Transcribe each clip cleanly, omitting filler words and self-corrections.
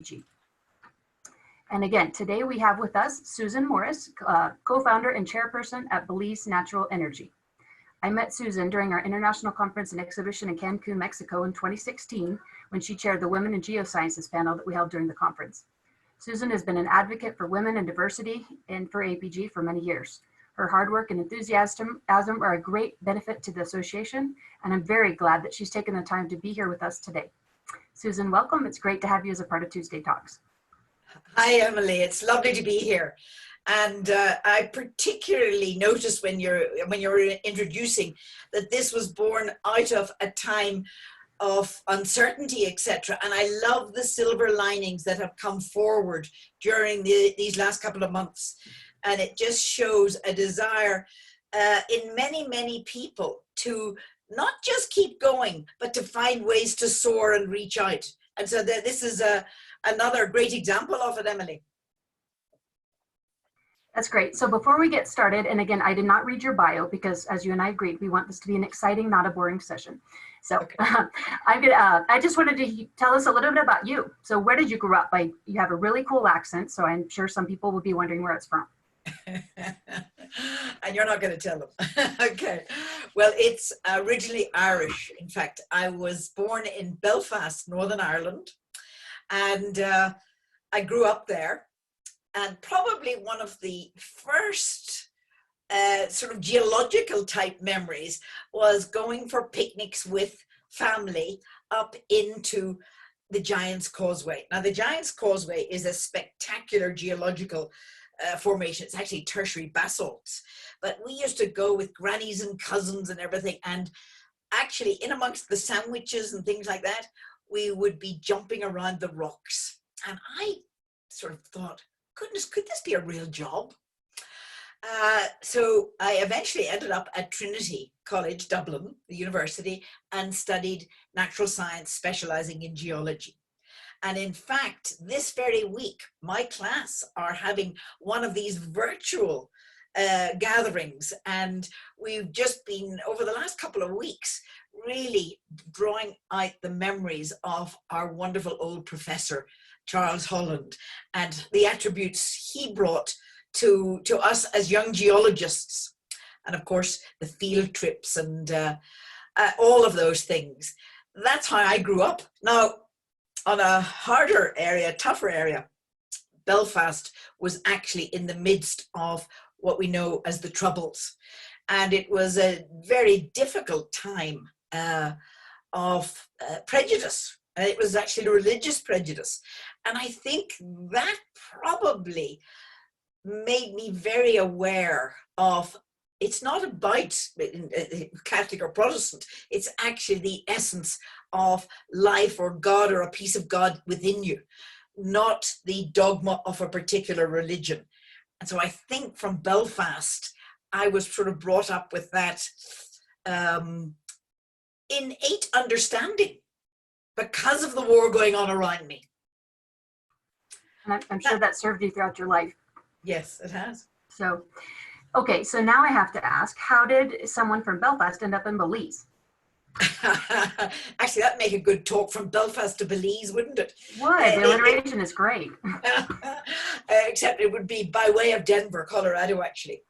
AAPG. And again, today we have with us Susan Morrice, co-founder and chairperson at Belize Natural Energy. I met Susan during our international conference and exhibition in Cancun, Mexico in 2016, when she chaired the Women in Geoscientists panel that we held during the conference. Susan has been an advocate for women and diversity and for APG for many years. Her hard work and enthusiasm are a great benefit to the association, and I'm very glad that she's taken the time to be here with us today. Susan, welcome. It's great to have you as a part of Tuesday Talks. Hi, Emily. It's lovely to be here. And I particularly noticed when you're introducing that this was born out of a time of uncertainty, etc. And I love the silver linings that have come forward during these last couple of months. And it just shows a desire in many, many people to not just keep going, but to find ways to soar and reach out. And so this is another great example of it, Emily. That's great. So before we get started, and again, I did not read your bio because as you and I agreed, we want this to be an exciting, not a boring session. So okay. I just wanted to tell us a little bit about you. So where did you grow up? You have a really cool accent, so I'm sure some people will be wondering where it's from. And you're not going to tell them. Okay. Well, it's originally Irish. In fact, I was born in Belfast, Northern Ireland, and I grew up there. And probably one of the first sort of geological type memories was going for picnics with family up into the Giant's Causeway. Now, the Giant's Causeway is a spectacular geological formation. It's actually tertiary basalts. But we used to go with grannies and cousins and everything. And actually, in amongst the sandwiches and things like that, we would be jumping around the rocks. And I sort of thought, goodness, could this be a real job? So I eventually ended up at Trinity College, Dublin, the university, and studied natural science, specializing in geology. And in fact, this very week, my class are having one of these virtual gatherings. And we've just been, over the last couple of weeks, really drawing out the memories of our wonderful old professor, Charles Holland, and the attributes he brought to us as young geologists. And of course, the field trips and all of those things. That's how I grew up. Now, on a harder area, tougher area, Belfast was actually in the midst of what we know as the Troubles. And it was a very difficult time of prejudice. And it was actually religious prejudice. And I think that probably made me very aware of, it's not about Catholic or Protestant, it's actually the essence of life or God or a piece of God within you, not the dogma of a particular religion. And so I think from Belfast, I was sort of brought up with that innate understanding because of the war going on around me. And I'm sure that served you throughout your life. Yes, it has. So, okay, so now I have to ask, how did someone from Belfast end up in Belize? Actually, that'd make a good talk, from Belfast to Belize, wouldn't it? Would. The alliteration is great. Except it would be by way of Denver, Colorado, actually.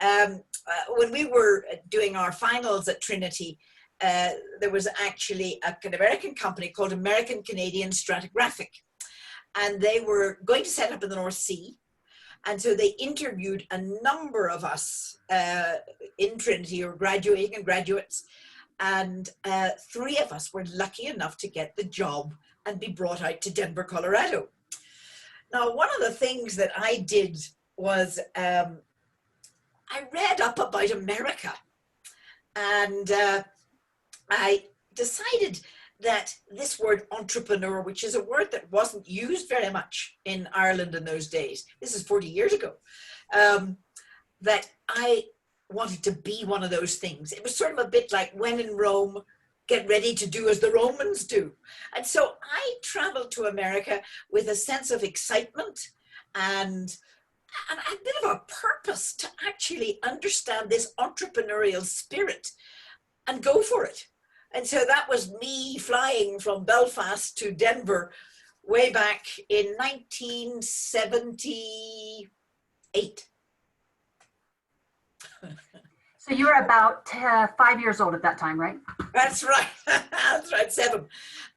When we were doing our finals at Trinity, there was actually an American company called American Canadian Stratigraphic. And they were going to set up in the North Sea. And so they interviewed a number of us in Trinity, who were graduating and graduates. And 3 of us were lucky enough to get the job and be brought out to Denver, Colorado. Now, one of the things that I did was I read up about America. And I decided that this word entrepreneur, which is a word that wasn't used very much in Ireland in those days, this is 40 years ago, that I wanted to be one of those things. It was sort of a bit like, when in Rome, get ready to do as the Romans do. And so I traveled to America with a sense of excitement and a bit of a purpose to actually understand this entrepreneurial spirit and go for it. And so that was me flying from Belfast to Denver way back in 1978. So you were about 5 years old at that time, right? That's right. That's right, 7.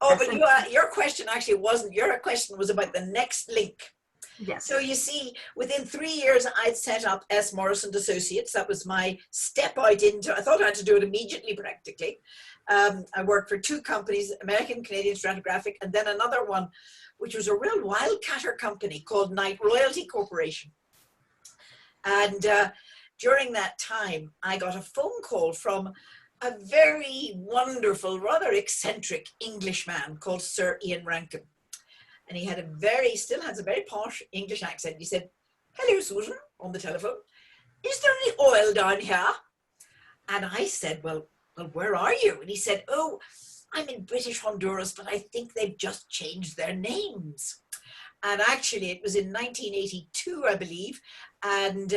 Oh, but your question actually wasn't. Your question was about the next link. Yes. So you see, within 3 years, I'd set up S. Morrice and Associates. That was my step out into. I thought I had to do it immediately, practically. I worked for 2 companies, American Canadian Stratigraphic, and then another one, which was a real wildcatter company called Knight Royalty Corporation. And during that time, I got a phone call from a very wonderful, rather eccentric Englishman called Sir Ian Rankin. And he had still has a very posh English accent. He said, "Hello, Susan," on the telephone. "Is there any oil down here?" And I said, well, where are you? And he said, "Oh, I'm in British Honduras, but I think they've just changed their names." And actually, it was in 1982, I believe. And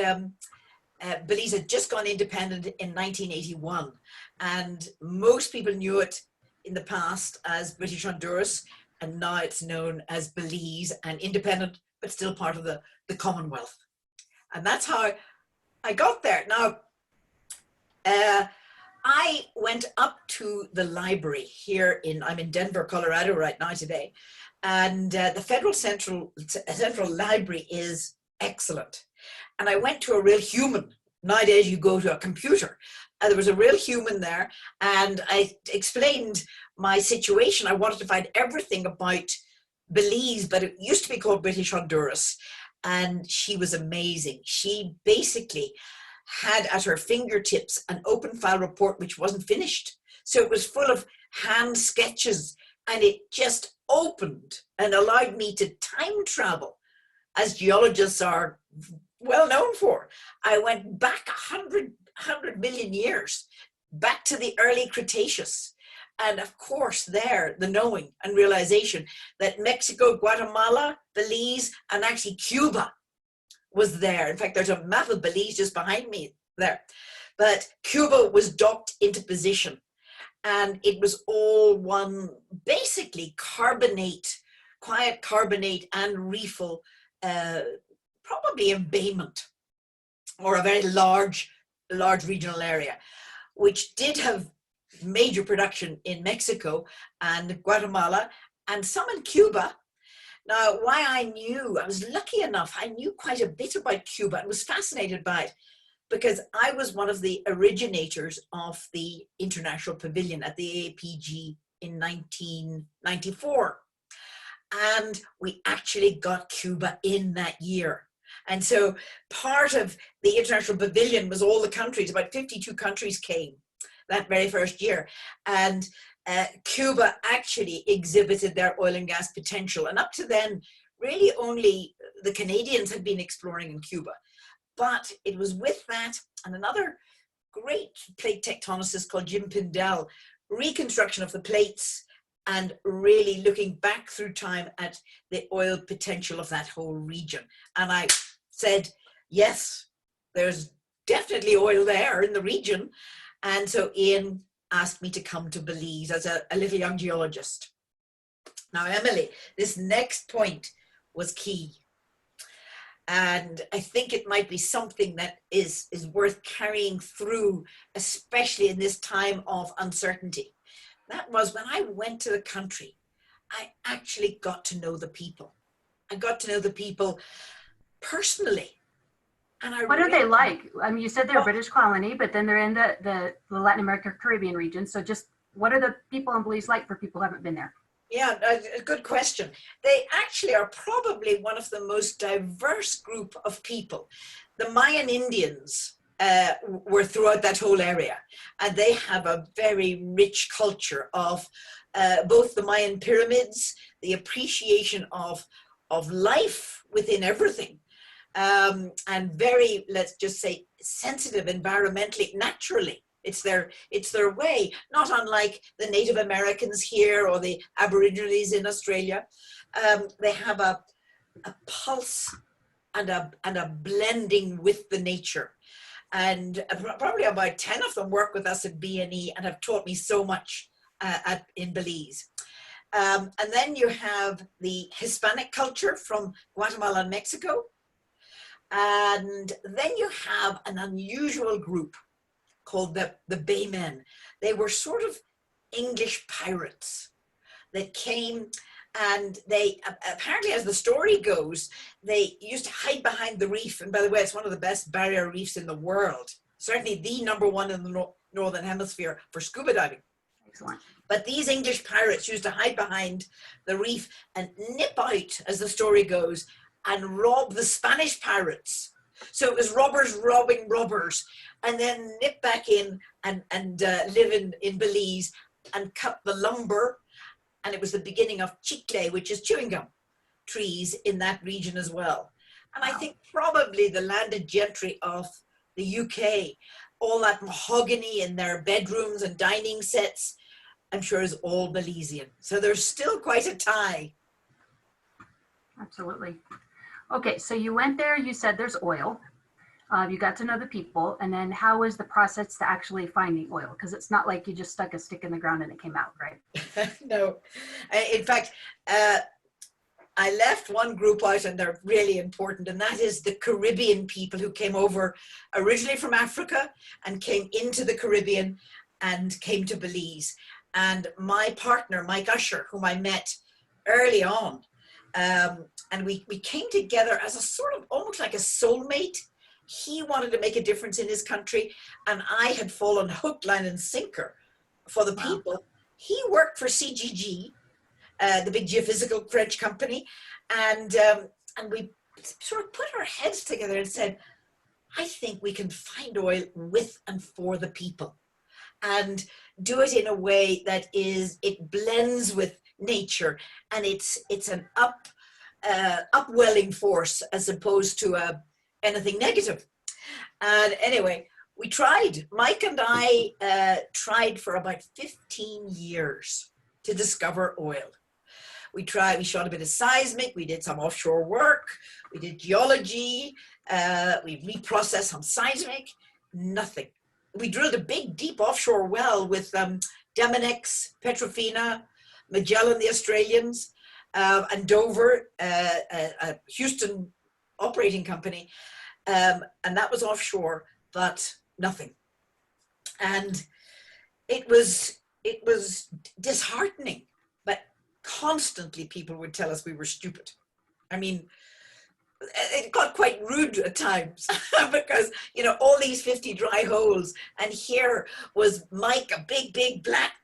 Belize had just gone independent in 1981. And most people knew it in the past as British Honduras. And now it's known as Belize, and independent, but still part of the Commonwealth. And that's how I got there. Now, I went up to the library here I'm in Denver, Colorado right now today. And the Federal Central Library is excellent. And I went to a real human. Nowadays you go to a computer. There was a real human there, and I explained my situation. I wanted to find everything about Belize, but it used to be called British Honduras. And she was amazing. She basically had at her fingertips an open file report which wasn't finished. So it was full of hand sketches, and it just opened and allowed me to time travel, as geologists are well known for. I went back 100 million years, back to the early Cretaceous. And of course there, the knowing and realization that Mexico, Guatemala, Belize, and actually Cuba was there. In fact, there's a map of Belize just behind me there. But Cuba was docked into position. And it was all one, basically quiet carbonate and reefal, probably embayment, or a very large regional area, which did have major production in Mexico and Guatemala and some in Cuba. Now, why I was lucky enough, I knew quite a bit about Cuba and was fascinated by it, because I was one of the originators of the International Pavilion at the AAPG in 1994. And we actually got Cuba in that year. And so part of the International Pavilion was all the countries, about 52 countries came that very first year. And Cuba actually exhibited their oil and gas potential. And up to then, really only the Canadians had been exploring in Cuba. But it was with that and another great plate tectonicist called Jim Pindell, reconstruction of the plates and really looking back through time at the oil potential of that whole region. And I said, yes, there's definitely oil there in the region. And so Ian asked me to come to Belize as a little young geologist. Now, Emily, this next point was key. And I think it might be something that is worth carrying through, especially in this time of uncertainty. That was when I went to the country, I actually got to know the people. I got to know the people personally. And what are they like? I mean, you said they're a British colony, but then they're in the Latin America, Caribbean region. So just what are the people in Belize like for people who haven't been there? Yeah, a good question. They actually are probably one of the most diverse group of people. The Mayan Indians were throughout that whole area, and they have a very rich culture of both the Mayan pyramids, the appreciation of life within everything, and very, let's just say, sensitive environmentally, naturally. It's their way, not unlike the Native Americans here or the Aborigines in Australia. They have a pulse and a blending with the nature. And probably about 10 of them work with us at BNE and have taught me so much in Belize. And then you have the Hispanic culture from Guatemala and Mexico. And then you have an unusual group called the Baymen. They were sort of English pirates that came, and they apparently, as the story goes, they used to hide behind the reef. And by the way, it's one of the best barrier reefs in the world. Certainly the #1 in the Northern Hemisphere for scuba diving. Excellent. But these English pirates used to hide behind the reef and nip out, as the story goes, and rob the Spanish pirates. So it was robbers robbing robbers, and then nip back in and live in Belize and cut the lumber. And it was the beginning of chicle, which is chewing gum trees in that region as well. And I think probably the landed gentry of the UK, all that mahogany in their bedrooms and dining sets, I'm sure is all Belizean. So there's still quite a tie. Absolutely. Okay, so you went there, you said there's oil. You got to know the people, and then how was the process to actually finding oil? Because it's not like you just stuck a stick in the ground and it came out, right? No. In fact, I left one group out, and they're really important, and that is the Caribbean people who came over originally from Africa and came into the Caribbean and came to Belize. And my partner, Mike Usher, whom I met early on, and we came together as a sort of almost like a soulmate. He wanted to make a difference in his country, and I had fallen hook, line, and sinker for the people. Wow. He worked for CGG, the big geophysical French company, and we sort of put our heads together and said, I think we can find oil with and for the people, and do it in a way that it blends with nature, and it's an upwelling force as opposed to anything negative. And anyway, we tried. Mike and I tried for about 15 years to discover oil. We shot a bit of seismic, we did some offshore work, we did geology, we reprocessed some seismic, nothing. We drilled a big, deep offshore well with Demonex, Petrofina, Magellan, the Australians, and Dover, a Houston operating company, and that was offshore, but nothing. And it was disheartening, but constantly people would tell us we were stupid. I mean, it got quite rude at times because, you know, all these 50 dry holes, and here was Mike, a big black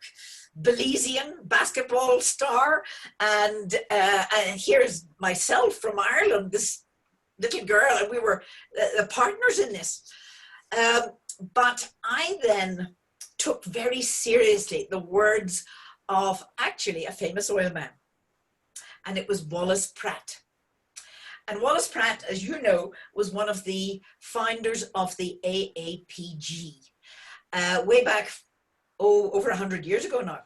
Belizean basketball star, and here's myself from Ireland, this little girl, and we were the partners in this. But I then took very seriously the words of actually a famous oil man, and it was Wallace Pratt. And Wallace Pratt, as you know, was one of the founders of the AAPG, way back, over 100 years ago now.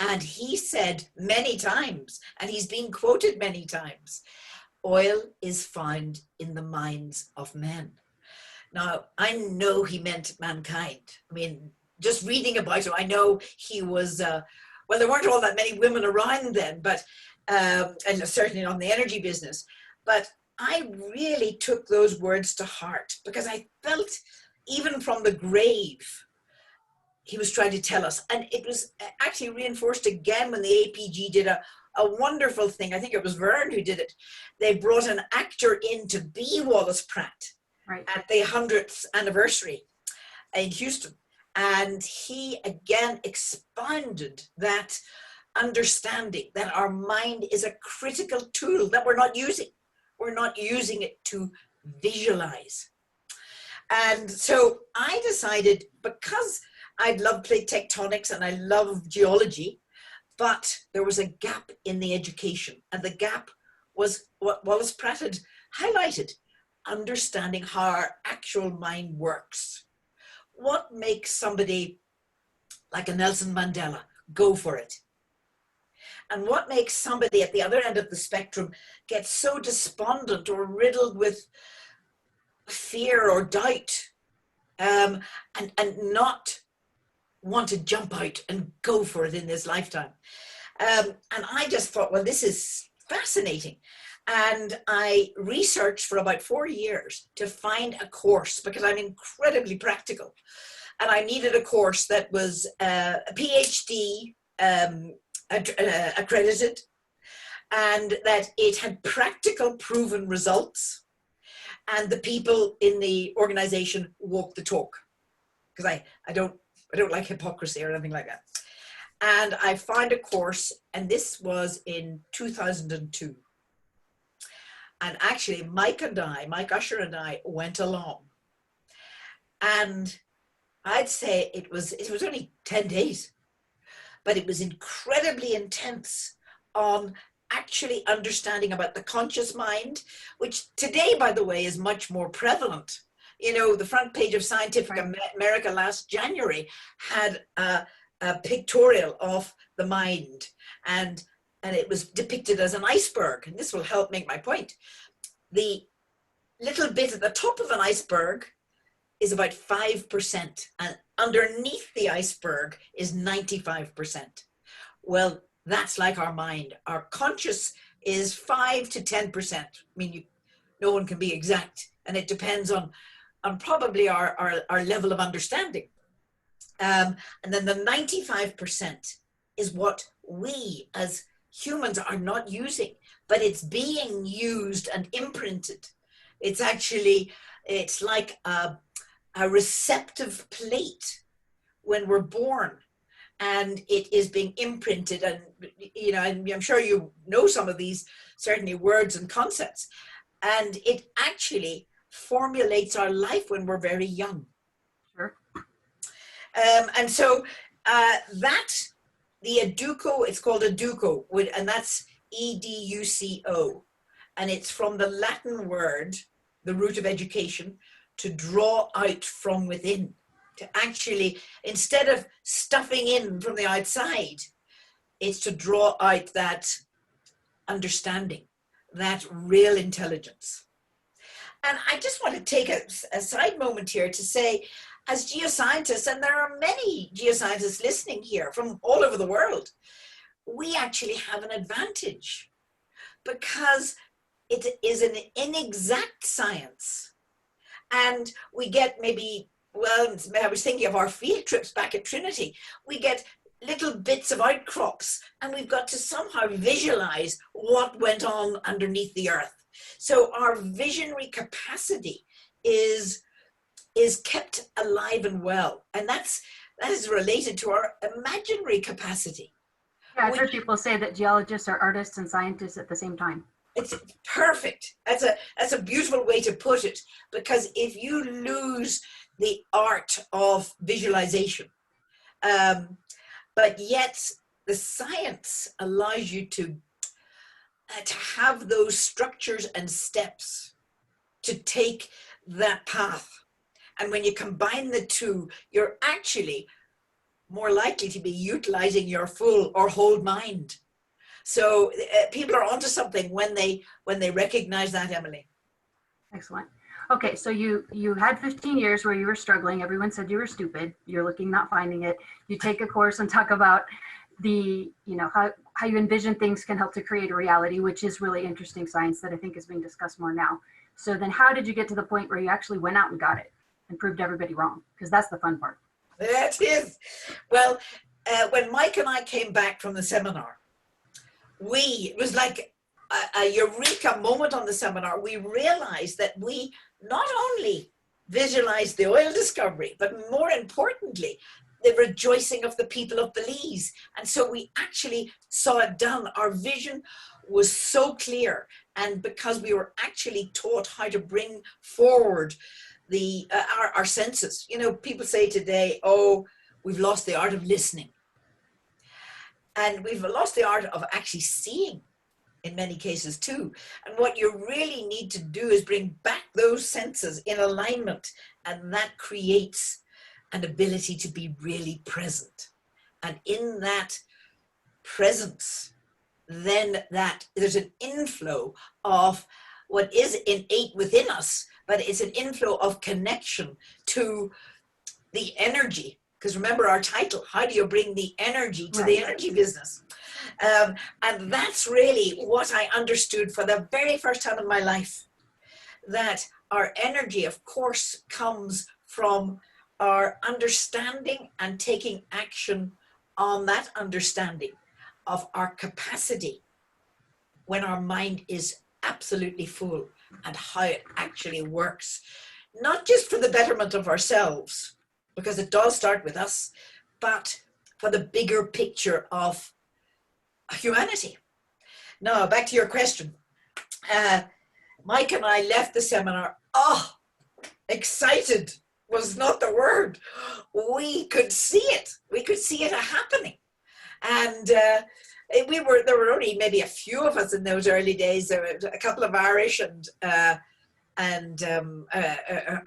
And he said many times, and he's been quoted many times, oil is found in the minds of men. Now, I know he meant mankind. I mean, just reading about him, I know he was, well, there weren't all that many women around then, but, and certainly not in the energy business. But I really took those words to heart, because I felt even from the grave, he was trying to tell us. And it was actually reinforced again when the APG did a wonderful thing. I think it was Vern who did it. They brought an actor in to be Wallace Pratt, right, at the 100th anniversary in Houston. And he again expounded that understanding that our mind is a critical tool that we're not using. We're not using it to visualize. And so I decided, because I love plate tectonics and I love geology, but there was a gap in the education, and the gap was what Wallace Pratt had highlighted: understanding how our actual mind works. What makes somebody like a Nelson Mandela go for it? And what makes somebody at the other end of the spectrum get so despondent or riddled with fear or doubt, and not want to jump out and go for it in this lifetime? And I just thought, well, this is fascinating. And I researched for about 4 years to find a course because I'm incredibly practical. And I needed a course that was a PhD accredited, and that it had practical proven results, and the people in the organization walked the talk, because I don't like hypocrisy or anything like that. And I found a course, and this was in 2002. And actually, Mike Usher and I went along. And I'd say it was only 10 days, but it was incredibly intense on actually understanding about the conscious mind, which today, by the way, is much more prevalent. You know, the front page of Scientific America last January had a pictorial of the mind, and it was depicted as an iceberg. And this will help make my point. The little bit at the top of an iceberg is about 5%, and underneath the iceberg is 95%. Well, that's like our mind. Our conscious is 5 to 10%. I mean, no one can be exact, and it depends on probably our level of understanding. And then the 95% is what we as humans are not using, but it's being used and imprinted. It's like a receptive plate when we're born, and it is being imprinted. And you know, and I'm sure you know some of these certainly words and concepts, and it actually formulates our life when we're very young. Sure. And so the educo, it's called educo, and that's EDUCO, and it's from the Latin word, the root of education, to draw out from within, to actually, instead of stuffing in from the outside, it's to draw out that understanding, that real intelligence. And I just want to take a side moment here to say, as geoscientists, and there are many geoscientists listening here from all over the world, we actually have an advantage because it is an inexact science. And we get maybe, well, I was thinking of our field trips back at Trinity, we get little bits of outcrops, and we've got to somehow visualize what went on underneath the earth. So our visionary capacity is kept alive and well, and that is related to our imaginary capacity. Yeah, I've heard people say that geologists are artists and scientists at the same time. It's perfect. That's a beautiful way to put it, because if you lose the art of visualization, but yet the science allows you to have those structures and steps to take that path. And when you combine the two, you're actually more likely to be utilizing your full or whole mind. So people are onto something when they recognize that, Emily. Excellent. Okay, so you had 15 years where you were struggling. Everyone said you were stupid. You're looking, not finding it. You take a course and talk about how you envision things can help to create a reality, which is really interesting science that I think is being discussed more now. So then how did you get to the point where you actually went out and got it and proved everybody wrong? Because that's the fun part. That is. Well, when Mike and I came back from the seminar, it was like a eureka moment on the seminar. We realized that we not only visualized the oil discovery, but more importantly, the rejoicing of the people of Belize. And so we actually saw it done. Our vision was so clear. And because we were actually taught how to bring forward our senses. You know, people say today, oh, we've lost the art of listening. And we've lost the art of actually seeing in many cases too. And what you really need to do is bring back those senses in alignment, and that creates an ability to be really present. And in that presence, then there's an inflow of what is innate within us, but it's an inflow of connection to the energy because remember our title, how do you bring the energy to the energy business? And that's really what I understood for the very first time in my life, that our energy, of course, comes from our understanding and taking action on that understanding of our capacity when our mind is absolutely full, and how it actually works, not just for the betterment of ourselves, because it does start with us, but for the bigger picture of humanity. Now, back to your question. Mike and I left the seminar, excited was not the word. We could see it. We could see it happening. And there were only maybe a few of us in those early days. There were a couple of Irish and a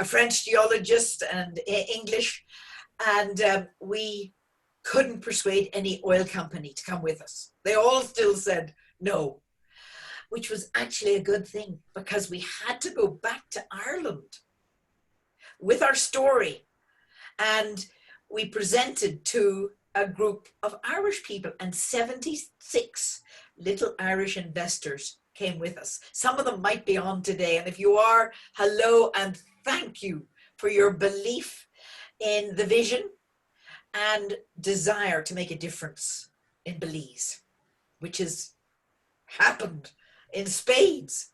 French geologist and English. And we couldn't persuade any oil company to come with us. They all still said no, which was actually a good thing, because we had to go back to Ireland with our story. And we presented to a group of Irish people, and 76 little Irish investors came with us. Some of them might be on today. And if you are, hello and thank you for your belief in the vision and desire to make a difference in Belize, which has happened in spades.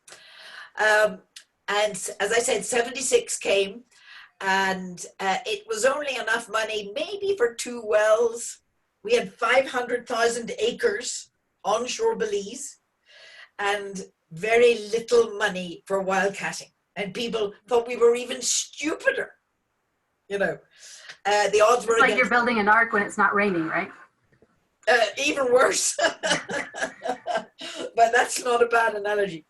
And as I said, 76 came. And it was only enough money maybe for 2 wells. We had 500,000 acres onshore Belize and very little money for wildcatting. And people thought we were even stupider. You know, the odds were it's like you're building an ark when it's not raining, right? Even worse. But that's not a bad analogy.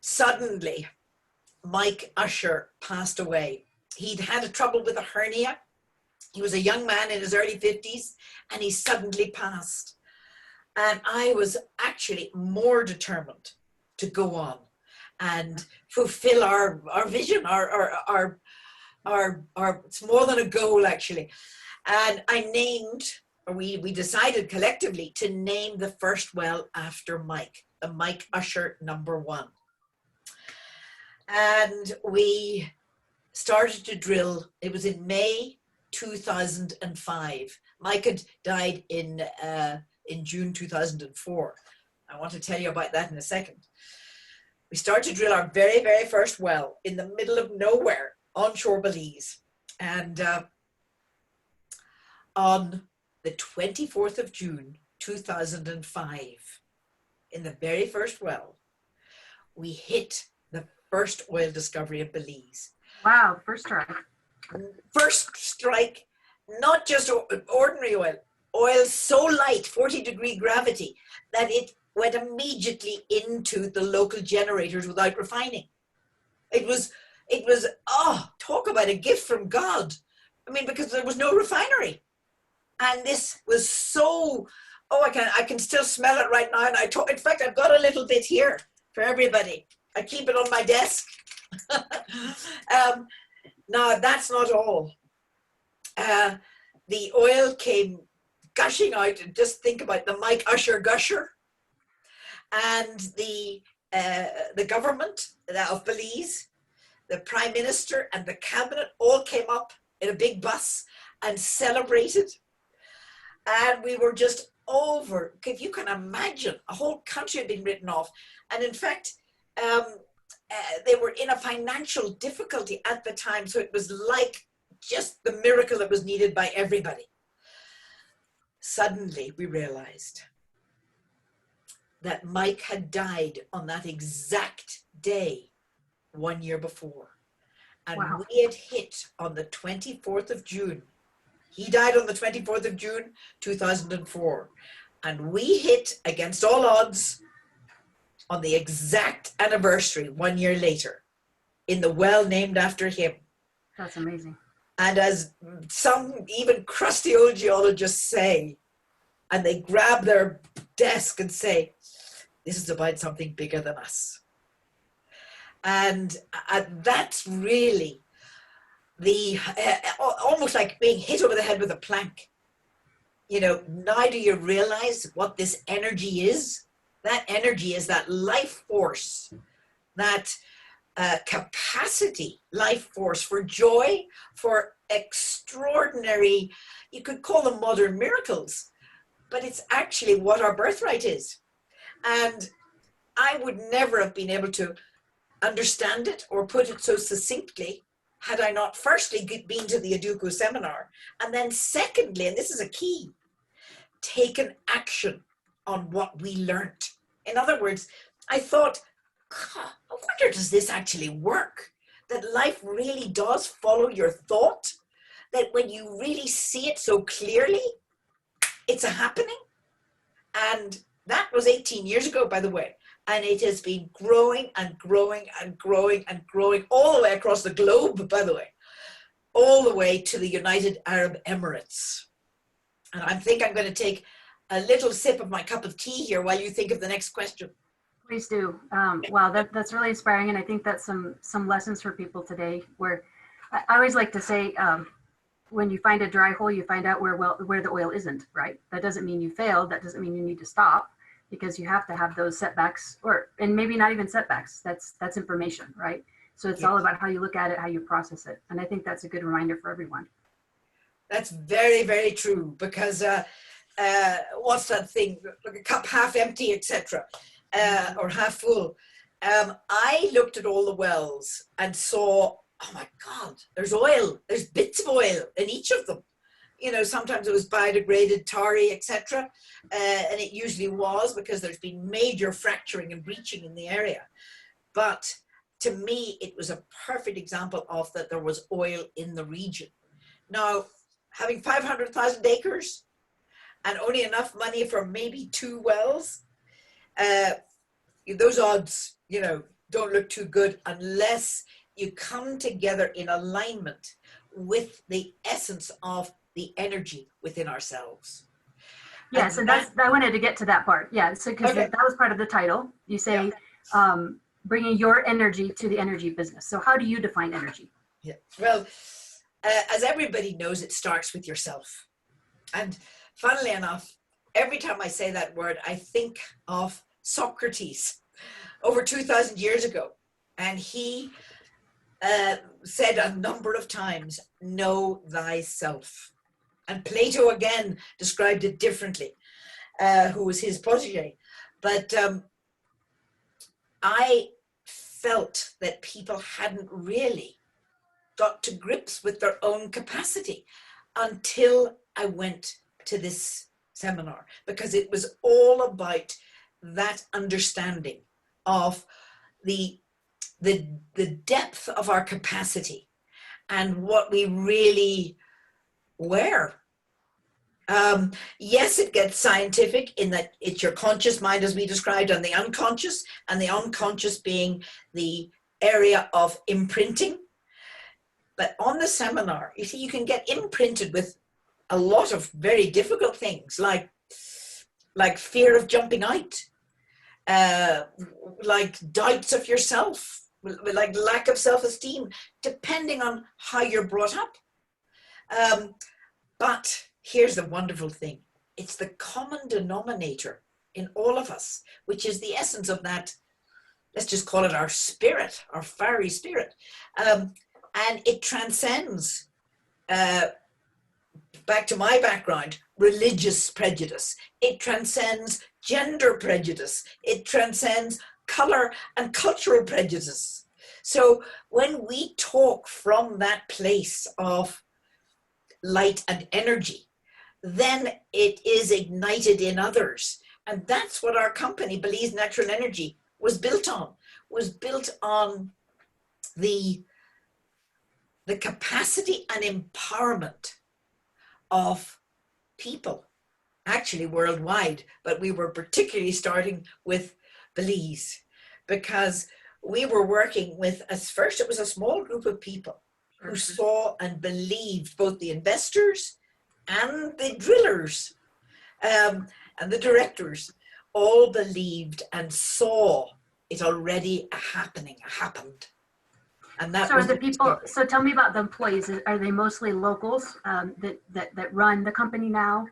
Suddenly, Mike Usher passed away. He'd had a trouble with a hernia. He was a young man in his early 50s, and he suddenly passed. And I was actually more determined to go on and fulfill our vision, it's more than a goal, actually. And we decided collectively to name the first well after Mike, the Mike Usher #1. And we started to drill. It was in May 2005. Mike had died in June 2004. I want to tell you about that in a second. We started to drill our very, very first well in the middle of nowhere, onshore Belize. And on the 24th of June 2005, in the very first well, we hit the first oil discovery of Belize. Wow, first strike. First strike, not just ordinary oil so light, 40-degree gravity, that it went immediately into the local generators without refining. It was, talk about a gift from God. I mean, because there was no refinery. And this was so, I can still smell it right now. And in fact, I've got a little bit here for everybody. I keep it on my desk. Now, that's not all. The oil came gushing out, and just think about the Mike Usher gusher. And the government of Belize, the Prime Minister and the cabinet all came up in a big bus and celebrated. And we were just over, if you can imagine, a whole country had been written off. And in fact, they were in a financial difficulty at the time. So it was like just the miracle that was needed by everybody. Suddenly we realized that Mike had died on that exact day 1 year before. And wow. We had hit on the 24th of June. He died on the 24th of June, 2004. And we hit, against all odds, on the exact anniversary 1 year later, in the well named after him. That's amazing. And as some even crusty old geologists say, and they grab their desk and say, this is about something bigger than us. And that's really the almost like being hit over the head with a plank. You know, now do you realize what this energy is? That energy is that life force, that capacity, life force for joy, for extraordinary, you could call them modern miracles, but it's actually what our birthright is. And I would never have been able to understand it or put it so succinctly had I not firstly been to the Aduko seminar, and then secondly, and this is a key, taken action on what we learned. In other words, I thought, I wonder, does this actually work? That life really does follow your thought? That when you really see it so clearly, it's a happening? And that was 18 years ago, by the way. And it has been growing and growing and growing and growing all the way across the globe, by the way, all the way to the United Arab Emirates. And I think I'm going to take a little sip of my cup of tea here while you think of the next question. Please do. Wow, that's really inspiring. And I think that's some lessons for people today, where I always like to say, when you find a dry hole, you find out where the oil isn't, right? That doesn't mean you failed. That doesn't mean you need to stop, because you have to have those setbacks, and maybe not even setbacks. That's information, right? So it's all about how you look at it, how you process it. And I think that's a good reminder for everyone. That's very, very true, because what's that thing, like a cup half empty, etc., or half full. I looked at all the wells and saw, oh my God, there's oil, there's bits of oil in each of them. You know, sometimes it was biodegraded, tarry, etc. And it usually was, because there's been major fracturing and breaching in the area. But to me, it was a perfect example of that there was oil in the region. Now, having 500,000 acres and only enough money for maybe 2 wells, those odds, you know, don't look too good unless you come together in alignment with the essence of the energy within ourselves. Yes, and I wanted to get to that part. Yeah, so because that was part of the title. You say, bringing your energy to the energy business. So how do you define energy? Yeah. Well, as everybody knows, it starts with yourself. And funnily enough, every time I say that word, I think of Socrates over 2,000 years ago. And he said a number of times, know thyself. And Plato again described it differently, who was his protege. But I felt that people hadn't really got to grips with their own capacity until I went to this seminar, because it was all about that understanding of the depth of our capacity and what we really were. Yes, it gets scientific in that it's your conscious mind, as we described, and the unconscious being the area of imprinting. But on the seminar, you see, you can get imprinted with a lot of very difficult things, like fear of jumping out, like doubts of yourself, like lack of self-esteem, depending on how you're brought up. But here's the wonderful thing. It's the common denominator in all of us, which is the essence of that, let's just call it our spirit, our fiery spirit. And it transcends, back to my background, religious prejudice. It transcends gender prejudice. It transcends color and cultural prejudice. So when we talk from that place of light and energy, then it is ignited in others. And that's what our company, Belize Natural Energy, was built on the capacity and empowerment of people, actually worldwide, but we were particularly starting with Belize, because we were working with, as first it was a small group of people who saw and believed, both the investors and the drillers and the directors all believed and saw it already happened. And that So are was the people, so tell me about the employees. Are they mostly locals that run the company now?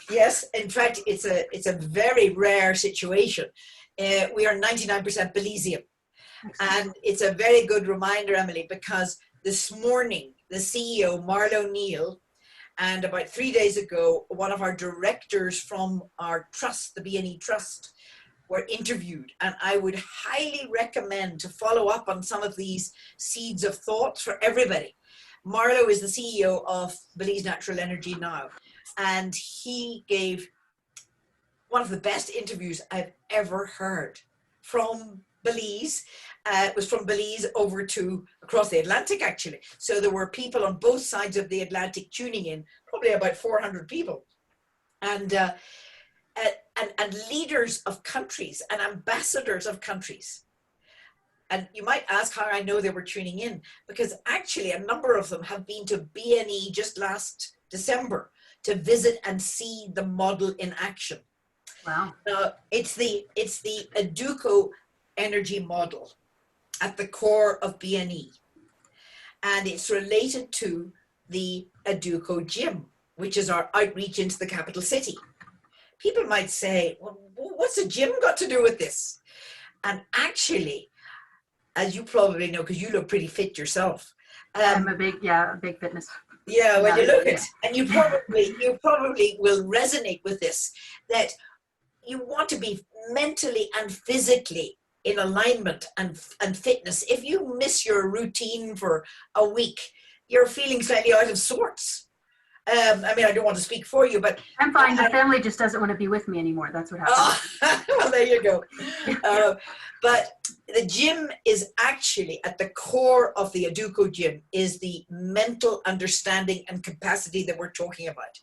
Yes, in fact, it's a very rare situation. We are 99% Belizean. And it's a very good reminder, Emily, because this morning, the CEO, Marlo Neal, and about 3 days ago, one of our directors from our trust, the BNE Trust, were interviewed. And I would highly recommend to follow up on some of these seeds of thought for everybody. Marlo is the CEO of Belize Natural Energy now, and he gave one of the best interviews I've ever heard from Belize. It was from Belize over to across the Atlantic, actually. So there were people on both sides of the Atlantic tuning in, probably about 400 people. And leaders of countries and ambassadors of countries. And you might ask how I know they were tuning in, because actually a number of them have been to BNE just last December to visit and see the model in action. Wow. It's the Aduco energy model at the core of BNE. And it's related to the Aduco Gym, which is our outreach into the capital city. People might say, well, what's a gym got to do with this? And actually, as you probably know, because you look pretty fit yourself. I'm a big fitness. Yeah, when you look at, and you probably will resonate with this, that you want to be mentally and physically in alignment and fitness. If you miss your routine for a week, you're feeling slightly out of sorts. I mean, I don't want to speak for you, but I'm fine. The family just doesn't want to be with me anymore. That's what happened. Well, there you go. But the gym is actually at the core of the Aduco gym is the mental understanding and capacity that we're talking about.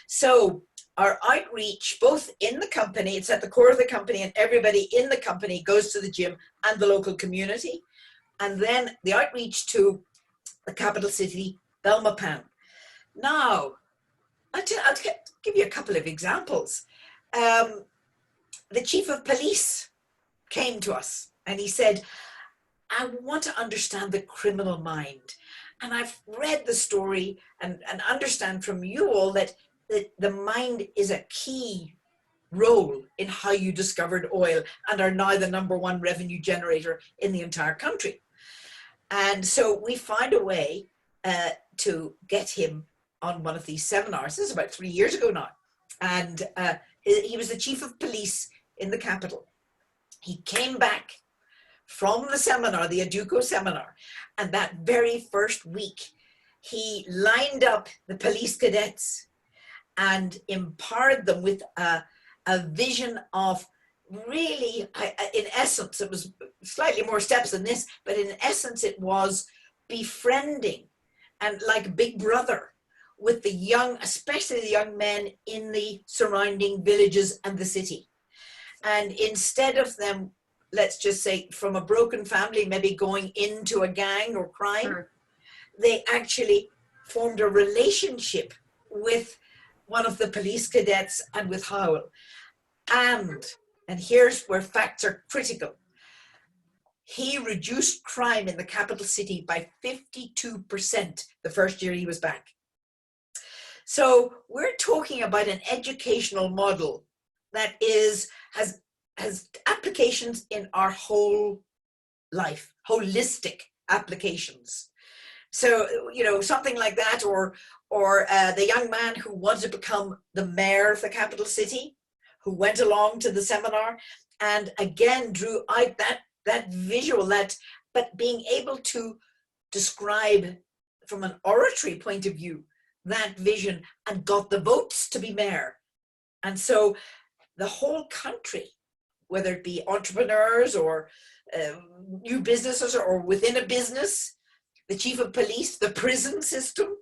So our outreach, both in the company, it's at the core of the company, and everybody in the company goes to the gym and the local community. And then the outreach to the capital city, Belmopan. Now, I'll give you a couple of examples. The chief of police came to us and he said, I want to understand the criminal mind. And I've read the story and understand from you all that the mind is a key role in how you discovered oil and are now the #1 revenue generator in the entire country. And so we found a way to get him on one of these seminars. This is about 3 years ago now. And he was the chief of police in the capital. He came back from the seminar, the Aduco seminar, and that very first week, he lined up the police cadets and empowered them with a vision of really, in essence, it was slightly more steps than this, but in essence, it was befriending and like Big Brother with the young, especially the young men in the surrounding villages and the city. And instead of them, let's just say, from a broken family, maybe going into a gang or crime, sure, they actually formed a relationship with one of the police cadets and with Howell. And here's where facts are critical. He reduced crime in the capital city by 52% the first year he was back. So we're talking about an educational model that has applications in our whole life, holistic applications. So, you know, something like that, or the young man who wanted to become the mayor of the capital city, who went along to the seminar and again drew out that visual, but being able to describe from an oratory point of view that vision and got the votes to be mayor. And so the whole country, whether it be entrepreneurs or new businesses or within a business, the chief of police, the prison system,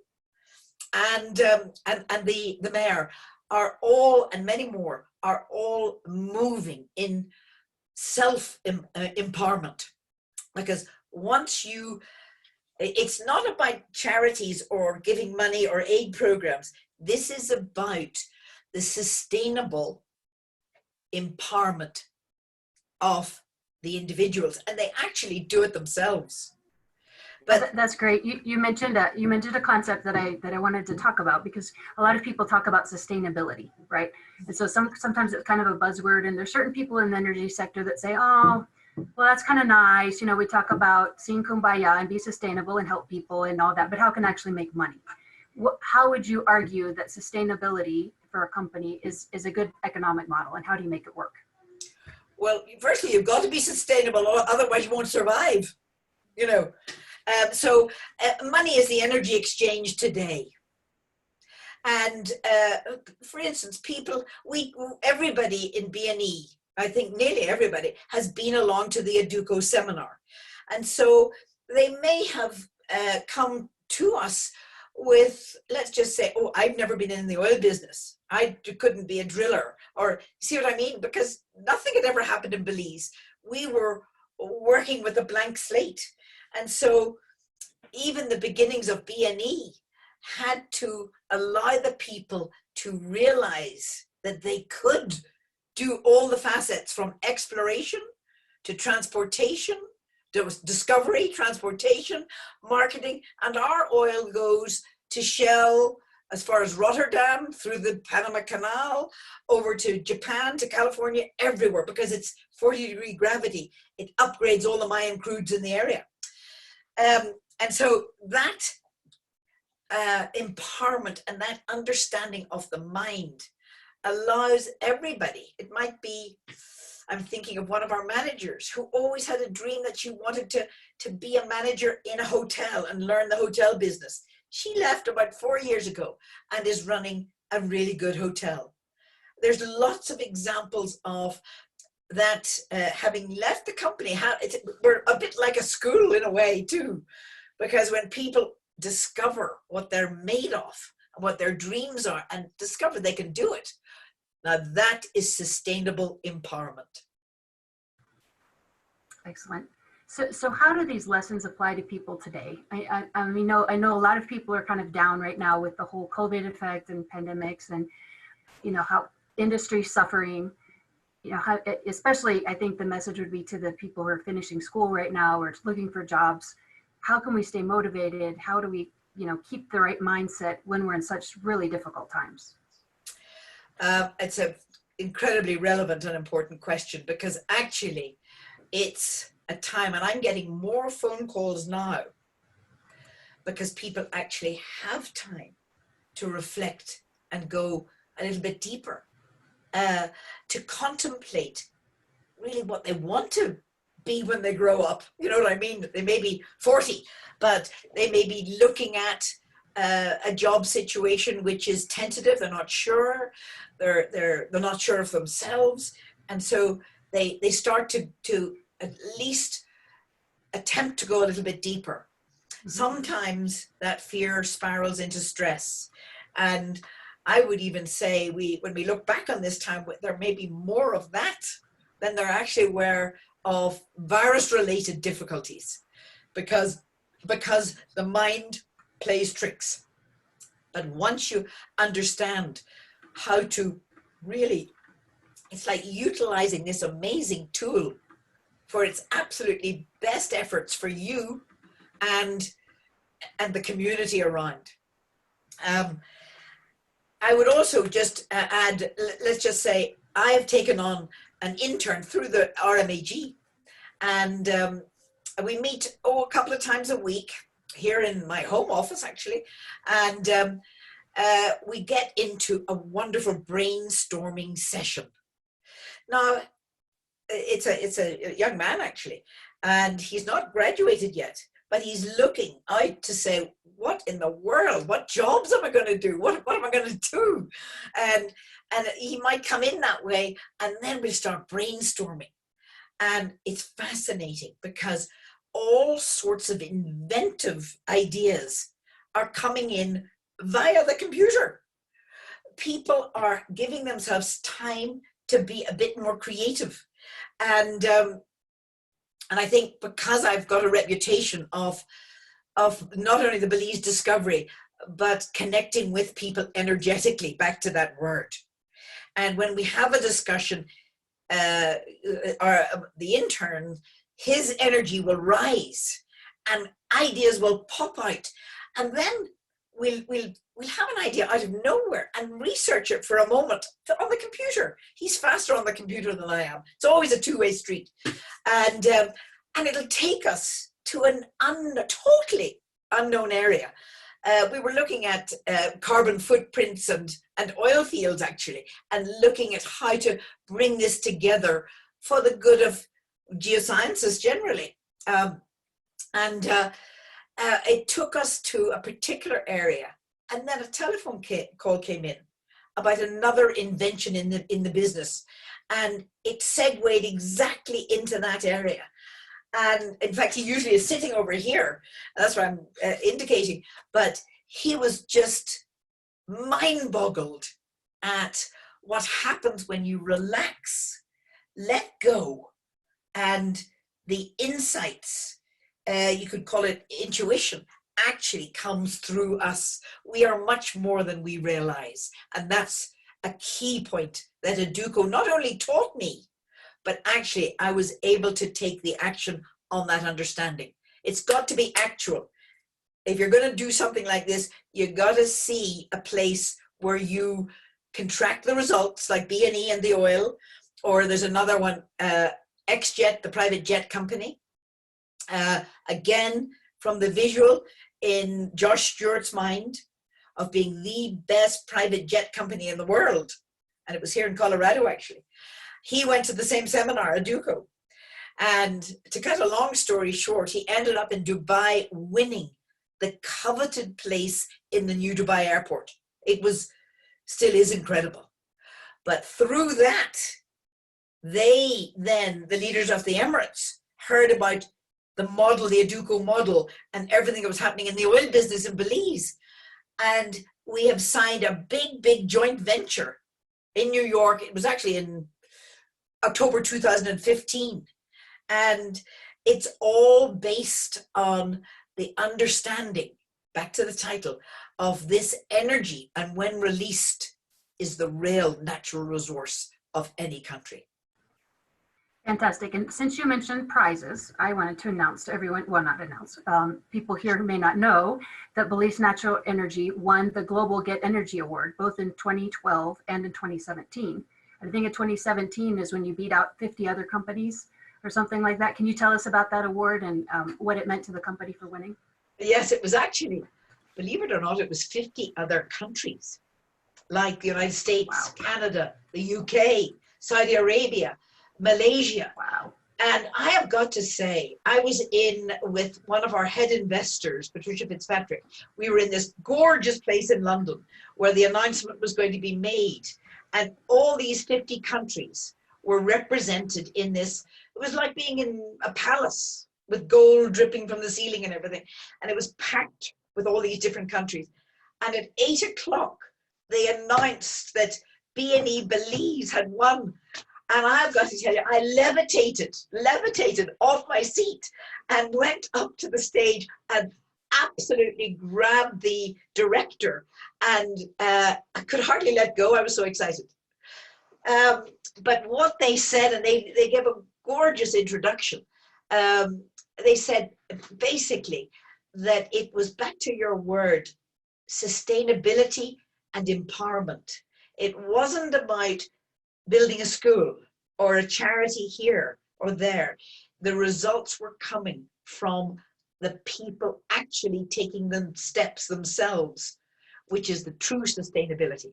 and the mayor are all, and many more, are all moving in self-empowerment. Because once you, it's not about charities or giving money or aid programs. This is about the sustainable empowerment of the individuals, and they actually do it themselves. But That's great. You mentioned a concept that I wanted to talk about, because a lot of people talk about sustainability, right? And so sometimes it's kind of a buzzword, and there's certain people in the energy sector that say, oh, well, that's kind of nice. You know, we talk about seeing kumbaya and be sustainable and help people and all that, but how can I actually make money? How would you argue that sustainability for a company is a good economic model, and how do you make it work? well, firstly, you've got to be sustainable, otherwise you won't survive. You know, money is the energy exchange today. And for instance, everybody in BNE, I think nearly everybody, has been along to the Aduco seminar. And so they may have come to us with, let's just say, oh, I've never been in the oil business. I couldn't be a driller, or see what I mean? Because nothing had ever happened in Belize. We were working with a blank slate. And so even the beginnings of BNE had to allow the people to realize that they could do all the facets, from exploration to transportation, to discovery, transportation, marketing, and our oil goes to Shell as far as Rotterdam, through the Panama Canal, over to Japan, to California, everywhere, because it's 40-degree gravity. It upgrades all the Mayan crudes in the area. And so that empowerment and that understanding of the mind allows everybody. It might be, I'm thinking of one of our managers who always had a dream that she wanted to be a manager in a hotel and learn the hotel business. She left about 4 years ago and is running a really good hotel. There's lots of examples of that, having left the company. We're a bit like a school in a way too, because when people discover what they're made of, what their dreams are, and discover they can do it, now that is sustainable empowerment. Excellent. So how do these lessons apply to people today? I mean, I know a lot of people are kind of down right now with the whole COVID effect and pandemics, and you know how industry's suffering. You know, how, especially I think the message would be to the people who are finishing school right now or looking for jobs. How can we stay motivated? How do we, you know, keep the right mindset when we're in such really difficult times? It's an incredibly relevant and important question, because actually it's a time, and I'm getting more phone calls now because people actually have time to reflect and go a little bit deeper, to contemplate really what they want to be when they grow up. You know what I mean? They may be 40, but they may be looking at a job situation which is tentative. They're not sure. They're not sure of themselves, and so they start to at least attempt to go a little bit deeper. Mm-hmm. Sometimes that fear spirals into stress, and I would even say when we look back on this time, there may be more of that than there actually were of virus-related difficulties, because the mind plays tricks. But once you understand how to really, it's like utilizing this amazing tool for its absolutely best efforts for you and the community around. I would also just add, let's just say, I have taken on an intern through the RMAG, and we meet a couple of times a week here in my home office, actually, and we get into a wonderful brainstorming session. Now, it's a young man, actually, and he's not graduated yet, but he's looking out to say, what in the world, what jobs am I going to do? What am I going to do? And he might come in that way, and then we start brainstorming. And it's fascinating because all sorts of inventive ideas are coming in via the computer. People are giving themselves time to be a bit more creative. And I think because I've got a reputation of not only the Belize discovery, but connecting with people energetically, back to that word. And when we have a discussion, the intern, his energy will rise, and ideas will pop out, and then we'll have an idea out of nowhere and research it for a moment on the computer. He's faster on the computer than I am. It's always a two-way street, and it'll take us to an totally unknown area. We were looking at carbon footprints and oil fields, actually, and looking at how to bring this together for the good of geosciences generally. It took us to a particular area, and then a telephone call came in about another invention in the business, and it segued exactly into that area. And in fact, he usually is sitting over here. That's what I'm indicating. But he was just mind-boggled at what happens when you relax, let go, and the insights, you could call it intuition, actually comes through us. We are much more than we realize. And that's a key point that Educo not only taught me, but actually I was able to take the action on that understanding. It's got to be actual. If you're going to do something like this, you got to see a place where you can track the results, like B&E and the oil, or there's another one, XJet, the private jet company. Again, from the visual in Josh Stewart's mind of being the best private jet company in the world. And it was here in Colorado, actually. He went to the same seminar, Educo. And to cut a long story short, he ended up in Dubai winning the coveted place in the new Dubai airport. It still is incredible. But through that, the leaders of the Emirates, heard about the model, the Educo model, and everything that was happening in the oil business in Belize. And we have signed a big joint venture in New York. It was actually in October 2015. And it's all based on the understanding, back to the title, of this energy, and when released is the real natural resource of any country. Fantastic. And since you mentioned prizes, I wanted to announce to everyone, well, not announce, people here who may not know that Belize Natural Energy won the Global Get Energy Award, both in 2012 and in 2017. I think in 2017 is when you beat out 50 other companies or something like that. Can you tell us about that award and what it meant to the company for winning? Yes, it was actually, believe it or not, it was 50 other countries, like the United States, wow, Canada, the UK, Saudi Arabia, Malaysia. Wow. And I have got to say, I was in with one of our head investors, Patricia Fitzpatrick. We were in this gorgeous place in London where the announcement was going to be made. And all these 50 countries were represented in this. It was like being in a palace with gold dripping from the ceiling and everything. And it was packed with all these different countries. And at 8 o'clock, they announced that B&E Belize had won. And I've got to tell you, I levitated off my seat and went up to the stage and absolutely grabbed the director. And I could hardly let go. I was so excited. But what they said, and they gave a gorgeous introduction. They said basically that it was, back to your word, sustainability and empowerment. It wasn't about building a school or a charity here or there. The results were coming from the people actually taking the steps themselves, which is the true sustainability.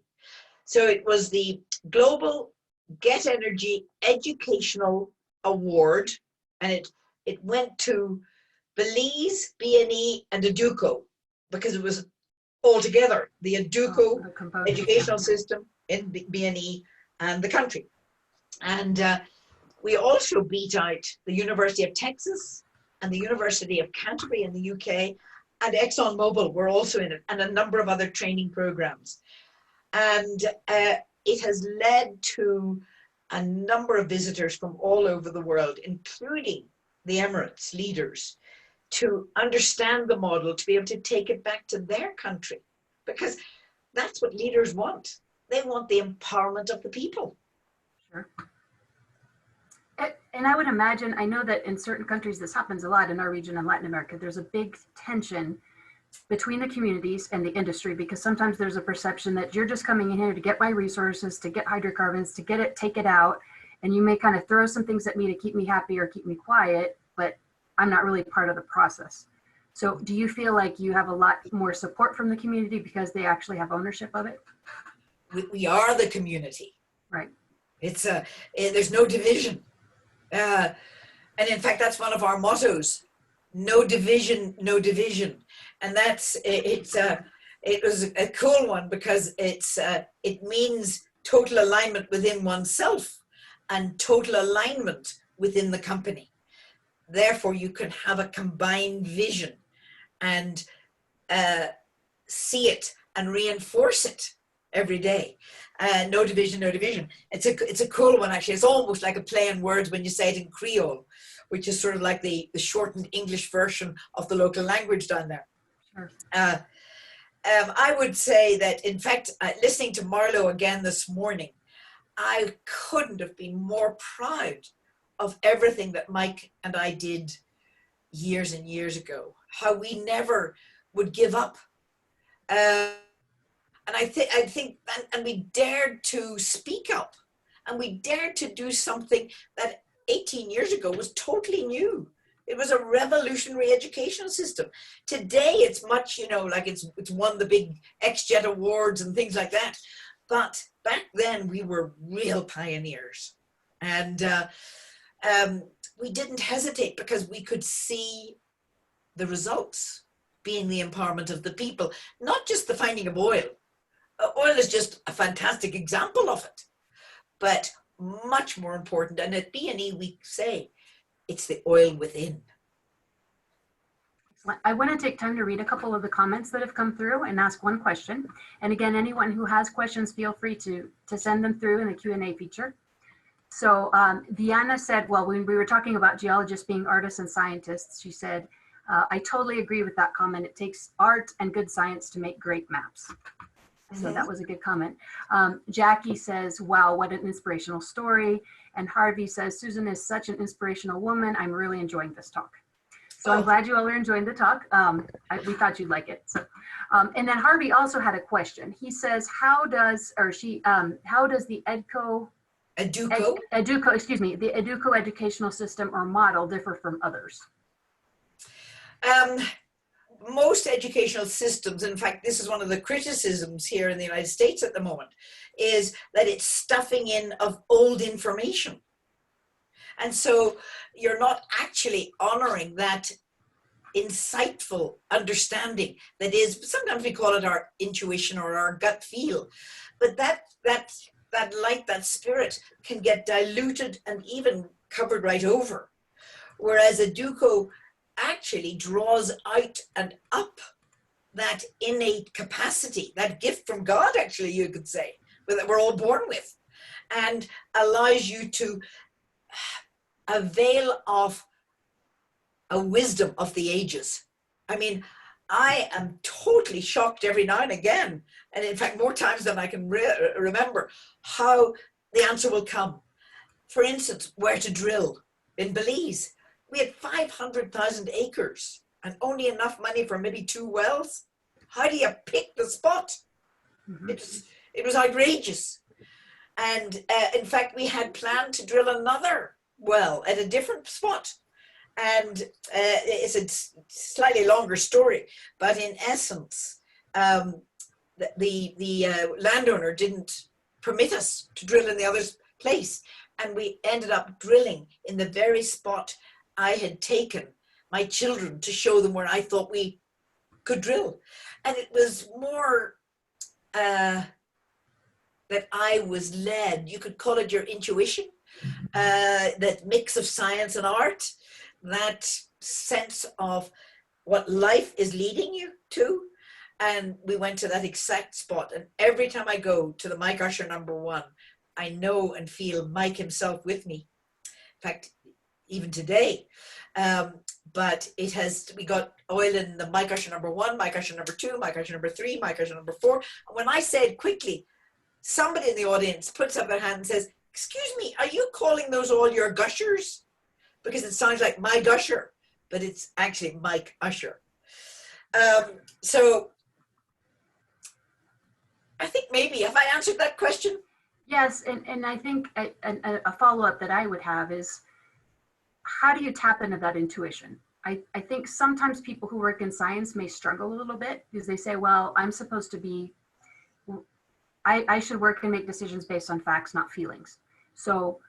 So it was the Global Get Energy Educational Award, and it went to Belize, B&E, and Educo, because it was all together, the Educo educational system in B&E and the country. And we also beat out the University of Texas and the University of Canterbury in the UK, and ExxonMobil were also in it, and a number of other training programs. And it has led to a number of visitors from all over the world, including the Emirates leaders, to understand the model, to be able to take it back to their country, because that's what leaders want. They want the empowerment of the people. Sure. And I would imagine, I know that in certain countries this happens a lot in our region in Latin America. There's a big tension between the communities and the industry, because sometimes there's a perception that you're just coming in here to get my resources, to get hydrocarbons, to get it, take it out, and you may kind of throw some things at me to keep me happy or keep me quiet, but I'm not really part of the process. So do you feel like you have a lot more support from the community because they actually have ownership of it? We are the community. Right. There's no division. And in fact, that's one of our mottos: no division, no division. And it was a cool one, because it means total alignment within oneself and total alignment within the company. Therefore, you can have a combined vision and see it and reinforce it every day. No division, no division. It's a cool one, actually. It's almost like a play on words when you say it in Creole, which is sort of like the shortened English version of the local language down there. Sure. I would say that, in fact, listening to Marlo again this morning, I couldn't have been more proud of everything that Mike and I did years and years ago, how we never would give up. And I think, and we dared to speak up, and we dared to do something that 18 years ago was totally new. It was a revolutionary education system. Today, it's much, like it's won the big XJet awards and things like that. But back then, we were real pioneers. And we didn't hesitate, because we could see the results being the empowerment of the people, not just the finding of oil. Oil is just a fantastic example of it, but much more important. And at B&E, we say it's the oil within. Excellent. I want to take time to read a couple of the comments that have come through and ask one question. And again, anyone who has questions, feel free to send them through in the Q&A feature. So Diana said, well, when we were talking about geologists being artists and scientists, she said, I totally agree with that comment. It takes art and good science to make great maps. So that was a good comment. Jackie says, wow, what an inspirational story. And Harvey says, Susan is such an inspirational woman. I'm really enjoying this talk. So I'm glad you all are enjoying the talk. We thought you'd like it. So, and then Harvey also had a question. He says, how does the EDUCO, the EDUCO educational system or model differ from others? Most educational systems, in fact, this is one of the criticisms here in the United States at the moment, is that it's stuffing in of old information. And so you're not actually honoring that insightful understanding that is, sometimes we call it our intuition or our gut feel, but that light, that spirit can get diluted and even covered right over. Whereas EDUCO actually draws out and up that innate capacity, that gift from God, actually, you could say, that we're all born with, and allows you to avail of a wisdom of the ages. I mean, I am totally shocked every now and again, and in fact, more times than I can remember, how the answer will come. For instance, where to drill in Belize. We had 500,000 acres and only enough money for maybe 2 wells. How do you pick the spot? Mm-hmm. It was outrageous. And in fact, we had planned to drill another well at a different spot. And it's a slightly longer story, but in essence, the landowner didn't permit us to drill in the other place. And we ended up drilling in the very spot I had taken my children to show them where I thought we could drill. And it was more that I was led, you could call it your intuition, that mix of science and art, that sense of what life is leading you to. And we went to that exact spot. And every time I go to the Mike Usher #1, I know and feel Mike himself with me. In fact, even today. But we got oil in the Mike Usher #1, Mike Usher #2, Mike Usher #3, Mike Usher #4. And when I say it quickly, somebody in the audience puts up their hand and says, excuse me, are you calling those all your gushers? Because it sounds like my gusher, but it's actually Mike Usher. So I think maybe, have I answered that question? Yes, and I think a follow-up that I would have is, how do you tap into that intuition? I think sometimes people who work in science may struggle a little bit because they say, well, I'm supposed to be, I should work and make decisions based on facts, not feelings. So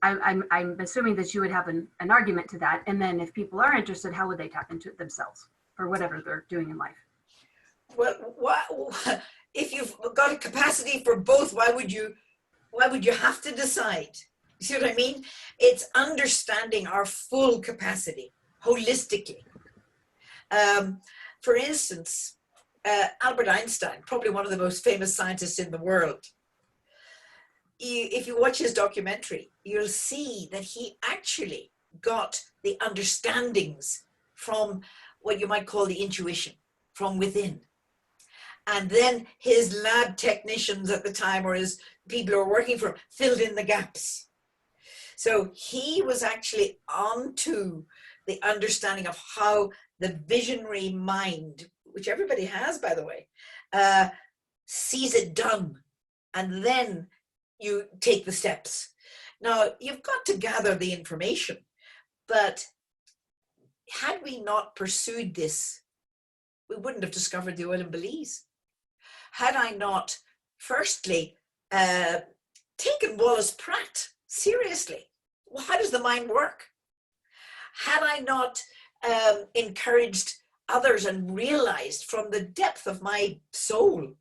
I'm assuming that you would have an argument to that. And then if people are interested, how would they tap into it themselves or whatever they're doing in life? Well, if you've got a capacity for both, why would you have to decide? You see what I mean? It's understanding our full capacity holistically. For instance, Albert Einstein, probably one of the most famous scientists in the world. If you watch his documentary, you'll see that he actually got the understandings from what you might call the intuition, from within. And then his lab technicians at the time, or his people who were working for him, filled in the gaps. So he was actually onto the understanding of how the visionary mind, which everybody has, by the way, sees it done. And then you take the steps. Now, you've got to gather the information, but had we not pursued this, we wouldn't have discovered the oil in Belize. Had I not, firstly, taken Wallace Pratt seriously, well, how does the mind work? Had I not encouraged others and realized from the depth of my soul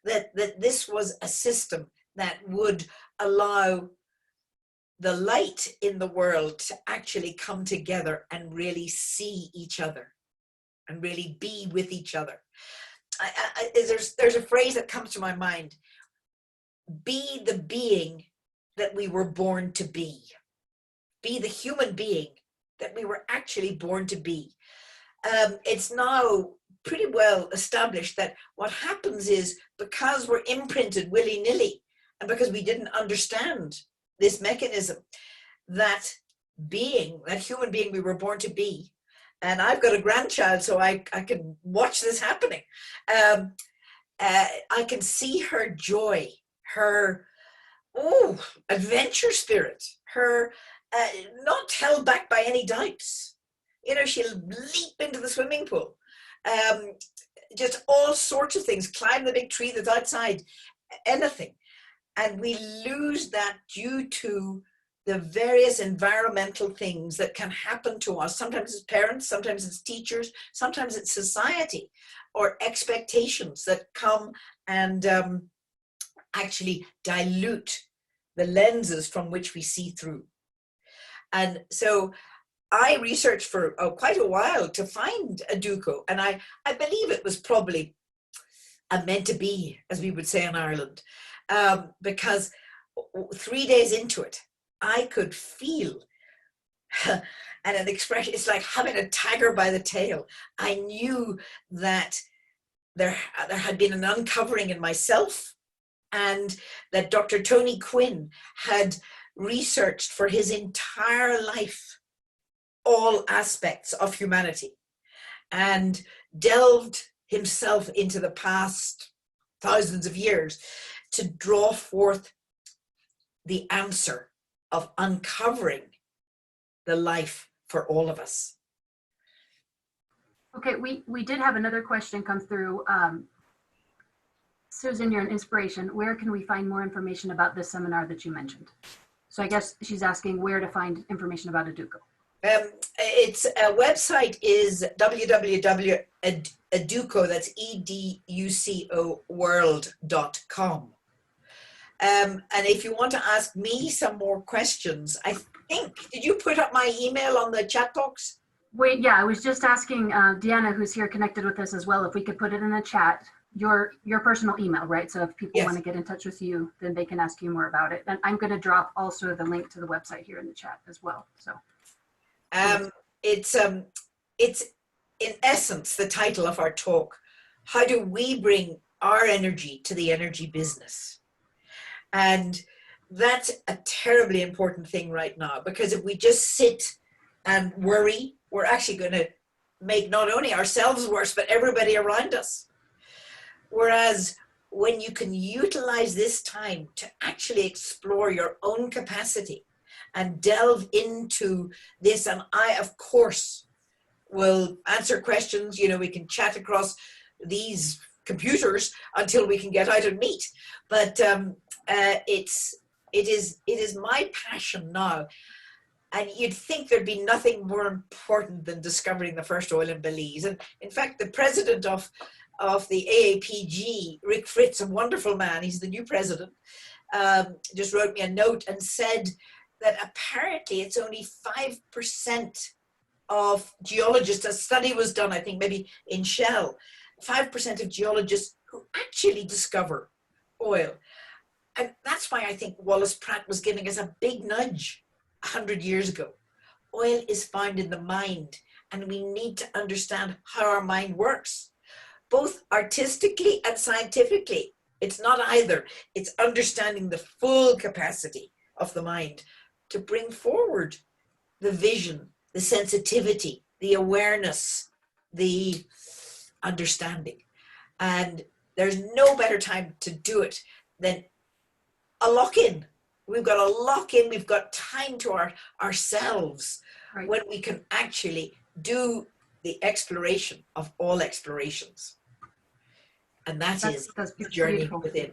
that this was a system that would allow the light in the world to actually come together and really see each other and really be with each other. There's a phrase that comes to my mind: be the being that we were born to be. Be the human being that we were actually born to be. It's now pretty well established that what happens is, because we're imprinted willy-nilly and because we didn't understand this mechanism, that being, that human being we were born to be, and I've got a grandchild, so I can watch this happening. I can see her joy, her adventure spirit, her not held back by any doubts. You know, she'll leap into the swimming pool, just all sorts of things, climb the big tree that's outside, anything. And we lose that due to the various environmental things that can happen to us. Sometimes it's parents, sometimes it's teachers, sometimes it's society, or expectations that come and actually dilute the lenses from which we see through. And so I researched for quite a while to find a Duco, and I believe it was probably a meant to be, as we would say in Ireland, because 3 days into it, I could feel and an expression. It's like having a tiger by the tail. I knew that there had been an uncovering in myself, and that Dr. Tony Quinn had researched for his entire life all aspects of humanity and delved himself into the past thousands of years to draw forth the answer of uncovering the life for all of us. Okay, we did have another question come through. Susan, you're an inspiration. Where can we find more information about this seminar that you mentioned? So I guess she's asking where to find information about Educo. Its website is www.educo, that's EDUCO world.com. And if you want to ask me some more questions, I think, did you put up my email on the chat box? Wait, yeah, I was just asking Deanna, who's here connected with us as well, if we could put it in the chat, your personal email, right? So if people want to get in touch with you, then they can ask you more about it. And I'm going to drop also the link to the website here in the chat as well. So it's in essence the title of our talk: how do we bring our energy to the energy business? And that's a terribly important thing right now, because if we just sit and worry, we're actually going to make not only ourselves worse, but everybody around us. Whereas when you can utilize this time to actually explore your own capacity and delve into this, and I, of course, will answer questions, you know, we can chat across these computers until we can get out and meet. But it is my passion now. And you'd think there'd be nothing more important than discovering the first oil in Belize. And in fact, the president of the AAPG, Rick Fritz, a wonderful man, he's the new president, just wrote me a note and said that apparently it's only 5% of geologists, a study was done, I think maybe in Shell, 5% of geologists who actually discover oil. And that's why I think Wallace Pratt was giving us a big nudge 100 years ago. Oil is found in the mind, and we need to understand how our mind works, both artistically and scientifically. It's not either. It's understanding the full capacity of the mind to bring forward the vision, the sensitivity, the awareness, the understanding. And there's no better time to do it than a lock-in. We've got a lock-in, we've got time to ourselves, right, when we can actually do the exploration of all explorations. And that's the journey beautiful. within.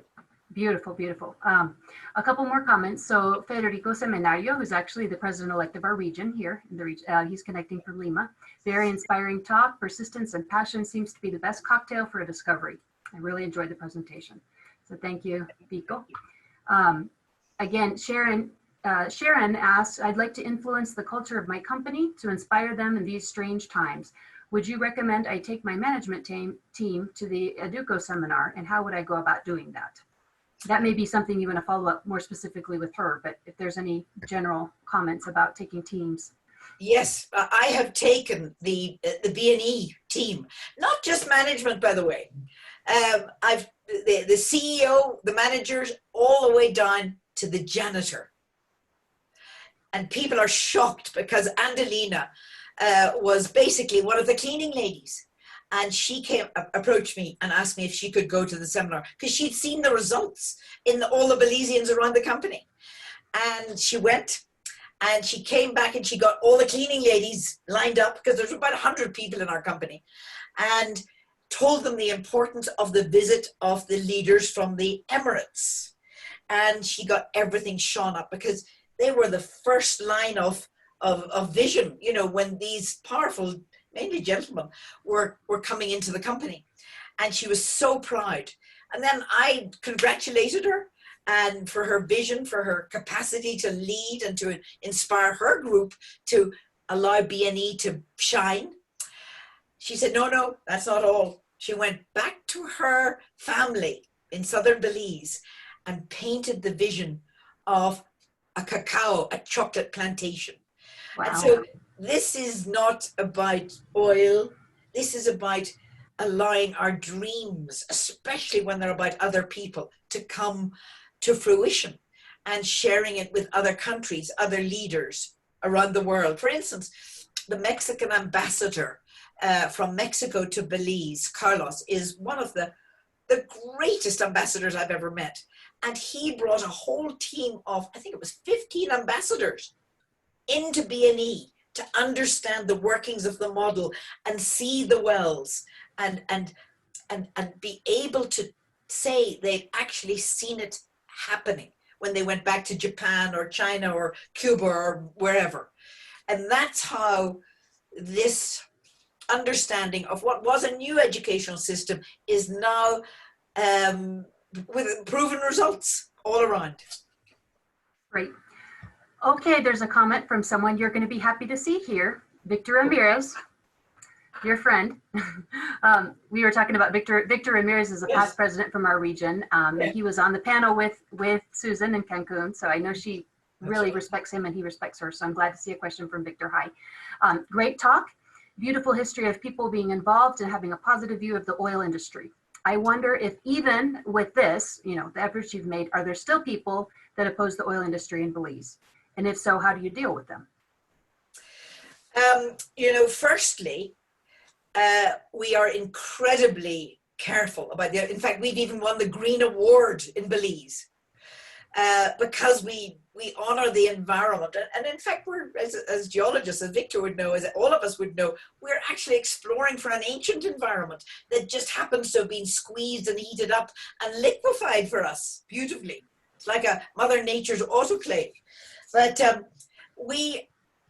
Beautiful, beautiful. A couple more comments. So Federico Seminario, who's actually the president-elect of our region here in the region, he's connecting from Lima. Very inspiring talk. Persistence and passion seems to be the best cocktail for a discovery. I really enjoyed the presentation. So thank you, Pico. Again, Sharon asks, I'd like to influence the culture of my company to inspire them in these strange times. Would you recommend I take my management team to the Educo seminar, and how would I go about doing that? That may be something you want to follow up more specifically with her, but if there's any general comments about taking teams. Yes, I have taken the B&E team, not just management, by the way. I've the CEO, the managers, all the way down to the janitor. And people are shocked because Andelina was basically one of the cleaning ladies. And she approached me and asked me if she could go to the seminar because she'd seen the results in all the Belizeans around the company. And she went and she came back and she got all the cleaning ladies lined up because there's about 100 people in our company, and told them the importance of the visit of the leaders from the Emirates. And she got everything shown up because they were the first line of vision, you know, when these powerful, mainly gentlemen, were coming into the company. And she was so proud. And then I congratulated her and for her vision, for her capacity to lead and to inspire her group to allow B&E to shine. She said, no, that's not all. She went back to her family in southern Belize and painted the vision of a cacao, a chocolate plantation. Wow. And so this is not about oil. This is about allowing our dreams, especially when they're about other people, to come to fruition and sharing it with other countries, other leaders around the world. For instance, the Mexican ambassador from Mexico to Belize, Carlos, is one of the greatest ambassadors I've ever met. And he brought a whole team of, I think it was 15 ambassadors into B&E to understand the workings of the model and see the wells and be able to say they've actually seen it happening when they went back to Japan or China or Cuba or wherever. And that's how this understanding of what was a new educational system is now with proven results all around. Great. Okay, there's a comment from someone you're going to be happy to see here, Victor Ramirez, your friend. We were talking about Victor Ramirez is a past president from our region, and he was on the panel with Susan in Cancun, so I know she really respects him and he respects her, so I'm glad to see a question from Victor. Hi. Great talk. Beautiful history of people being involved and having a positive view of the oil industry. I wonder if even with this, the efforts you've made, are there still people that oppose the oil industry in Belize? And if so, how do you deal with them? Firstly, we are incredibly careful about in fact, we've even won the Green Award in Belize because we honor the environment. And in fact, we're, as geologists, as Victor would know, as all of us would know, we're actually exploring for an ancient environment that just happens to have been squeezed and heated up and liquefied for us beautifully. It's like a Mother Nature's autoclave. But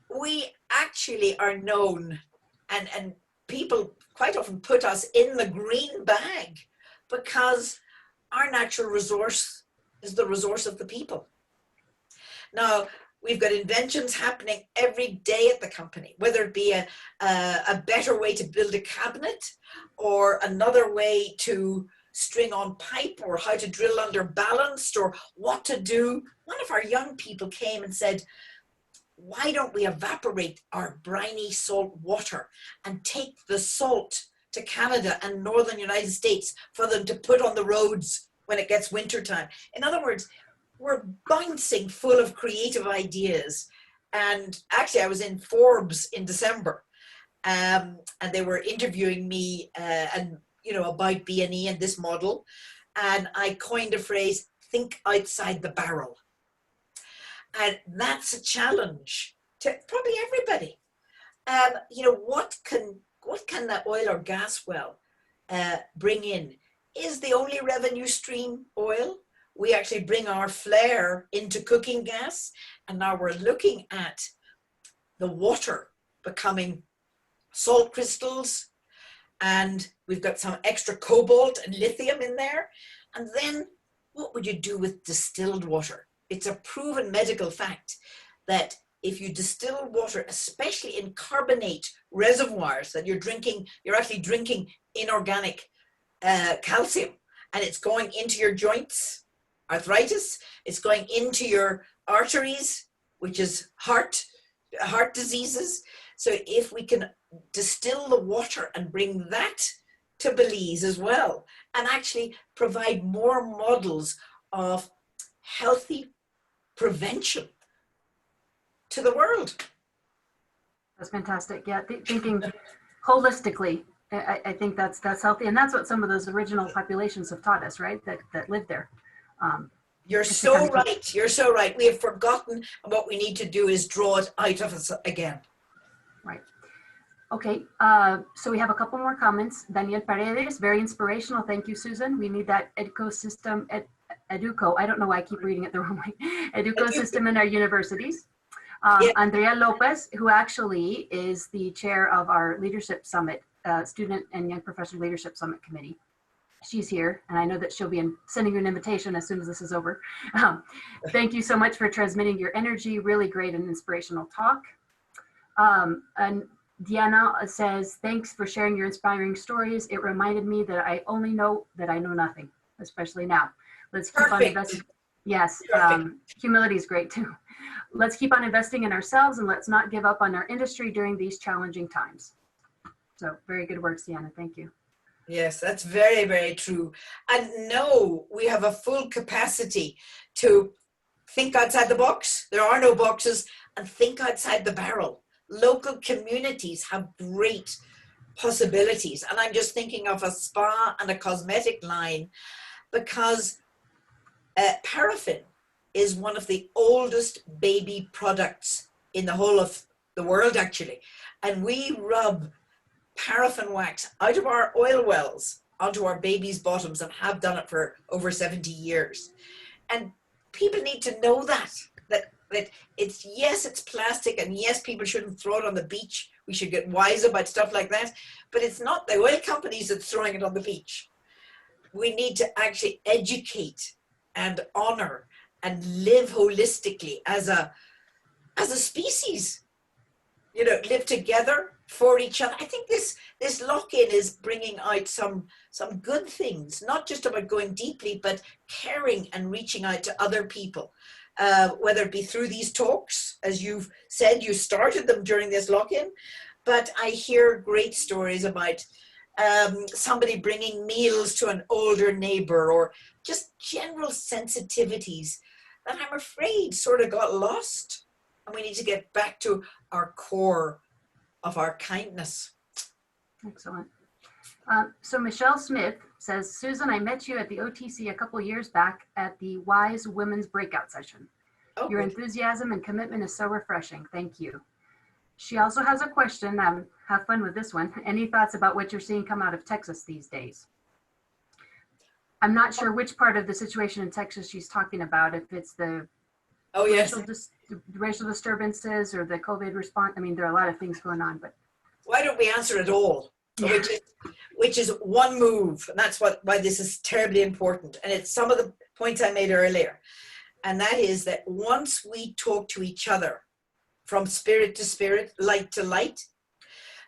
we actually are known, and people quite often put us in the green bag because our natural resource is the resource of the people. Now, we've got inventions happening every day at the company, whether it be a better way to build a cabinet or another way to string on pipe or how to drill under balanced or what to do. One of our young people came and said, why don't we evaporate our briny salt water and take the salt to Canada and northern United States for them to put on the roads when it gets wintertime? In other words, we're bouncing full of creative ideas. And actually, I was in Forbes in December, and they were interviewing me about B&E and this model. And I coined a phrase, think outside the barrel. And that's a challenge to probably everybody. What can that oil or gas well bring in? Is the only revenue stream oil? We actually bring our flare into cooking gas, and now we're looking at the water becoming salt crystals, and we've got some extra cobalt and lithium in there. And then what would you do with distilled water? It's a proven medical fact that if you distill water, especially in carbonate reservoirs that you're actually drinking inorganic calcium, and it's going into your joints, arthritis, it's going into your arteries, which is heart diseases. So if we can distill the water and bring that to Belize as well, and actually provide more models of healthy prevention to the world. That's fantastic. Yeah, thinking holistically, I think that's healthy, and that's what some of those original populations have taught us, right? That lived there. You're so right. You're so right. We have forgotten, and what we need to do is draw it out of us again. Right. Okay. So we have a couple more comments. Daniel Paredes, very inspirational. Thank you, Susan. We need that ecosystem. Educo, I don't know why I keep reading it the wrong way. Educo system in our universities. Andrea Lopez, who actually is the chair of our Leadership Summit, Student and Young Professional Leadership Summit Committee. She's here, and I know that she'll be sending you an invitation as soon as this is over. Thank you so much for transmitting your energy. Really great and inspirational talk. And Diana says, thanks for sharing your inspiring stories. It reminded me that I only know that I know nothing, especially now. Let's keep on investing. Yes, humility is great too. Let's keep on investing in ourselves, and let's not give up on our industry during these challenging times. So very good work, Sienna. Thank you. Yes, that's very, very true. And no, we have a full capacity to think outside the box. There are no boxes, and think outside the barrel. Local communities have great possibilities. And I'm just thinking of a spa and a cosmetic line, because paraffin is one of the oldest baby products in the whole of the world, actually. And we rub paraffin wax out of our oil wells onto our babies' bottoms, and have done it for over 70 years. And people need to know that it's, yes, it's plastic, and yes, people shouldn't throw it on the beach. We should get wise about stuff like that. But it's not the oil companies that's throwing it on the beach. We need to actually educate and honor and live holistically as a species, live together for each other. I think this lock-in is bringing out some good things, not just about going deeply, but caring and reaching out to other people, whether it be through these talks, as you've said, you started them during this lock-in, but I hear great stories about somebody bringing meals to an older neighbor, or just general sensitivities that I'm afraid sort of got lost. And we need to get back to our core of our kindness. Excellent. So Michelle Smith says, Susan, I met you at the OTC a couple years back at the Wise Women's Breakout session. Oh, Your good. enthusiasm and commitment is so refreshing. Thank you. She also has a question. Have fun with this one. Any thoughts about what you're seeing come out of Texas these days? I'm not sure which part of the situation in Texas she's talking about, if it's the Oh, yes. racial disturbances or the COVID response. I mean, there are a lot of things going on, but Why don't we answer it all? yeah. Which is one move. And that's why this is terribly important. And it's some of the points I made earlier. And that is that once we talk to each other from spirit to spirit, light to light,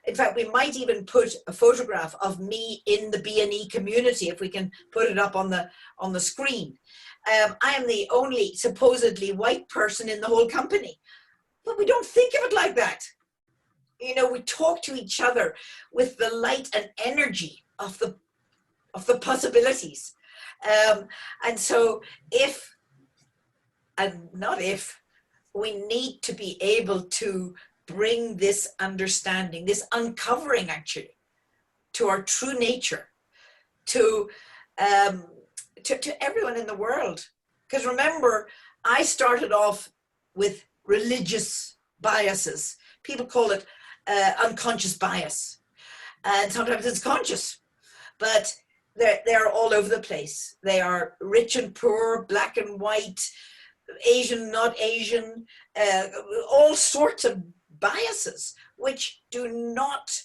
in fact, we might even put a photograph of me in the B&E community, if we can put it up on the screen. I am the only supposedly white person in the whole company, but we don't think of it like that. You know, we talk to each other with the light and energy of the possibilities. And so we need to be able to bring this understanding, this uncovering actually, to our true nature, to everyone in the world. Because remember, I started off with religious biases. People call it unconscious bias. And sometimes it's conscious, but they're all over the place. They are rich and poor, black and white, Asian, not Asian, all sorts of biases, which do not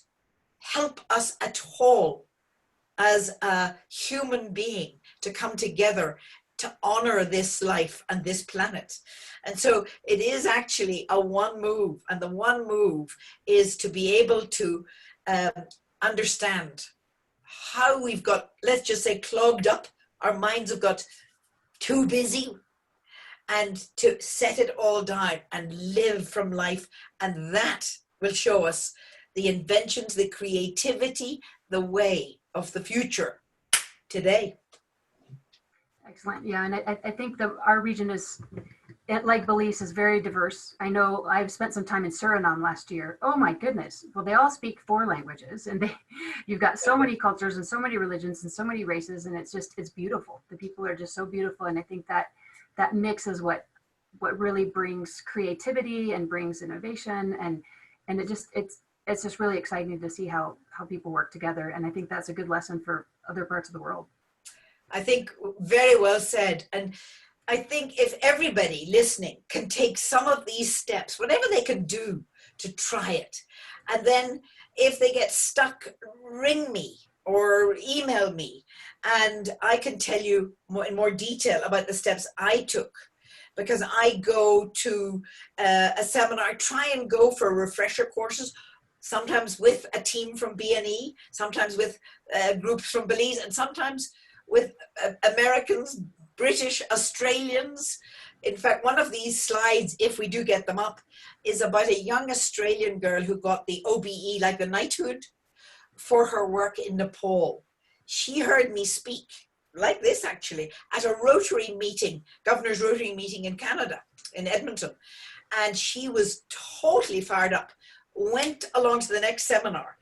help us at all as a human being to come together to honor this life and this planet. And so it is actually a one move, and the one move is to be able to understand how we've got, let's just say, clogged up. Our minds have got too busy, and to set it all down and live from life. And that will show us the inventions, the creativity, the way of the future today. Excellent. Yeah, and I think our region is, like Belize, is very diverse. I know I've spent some time in Suriname last year. Oh my goodness. Well, they all speak 4 languages, and you've got so many cultures and so many religions and so many races, and it's beautiful. The people are just so beautiful, and I think that mix is what really brings creativity and brings innovation, and it's just really exciting to see how people work together. And I think that's a good lesson for other parts of the world. I think very well said. And I think if everybody listening can take some of these steps, whatever they can do to try it, and then if they get stuck, ring me or email me, and I can tell you in more detail about the steps I took, because I go to a seminar, try and go for refresher courses, sometimes with a team from B&E, sometimes with groups from Belize, and sometimes with Americans, British, Australians. In fact, one of these slides, if we do get them up, is about a young Australian girl who got the OBE, like the knighthood, for her work in Nepal. She heard me speak, like this actually, at a Rotary meeting, Governor's Rotary meeting in Canada, in Edmonton. And she was totally fired up, went along to the next seminar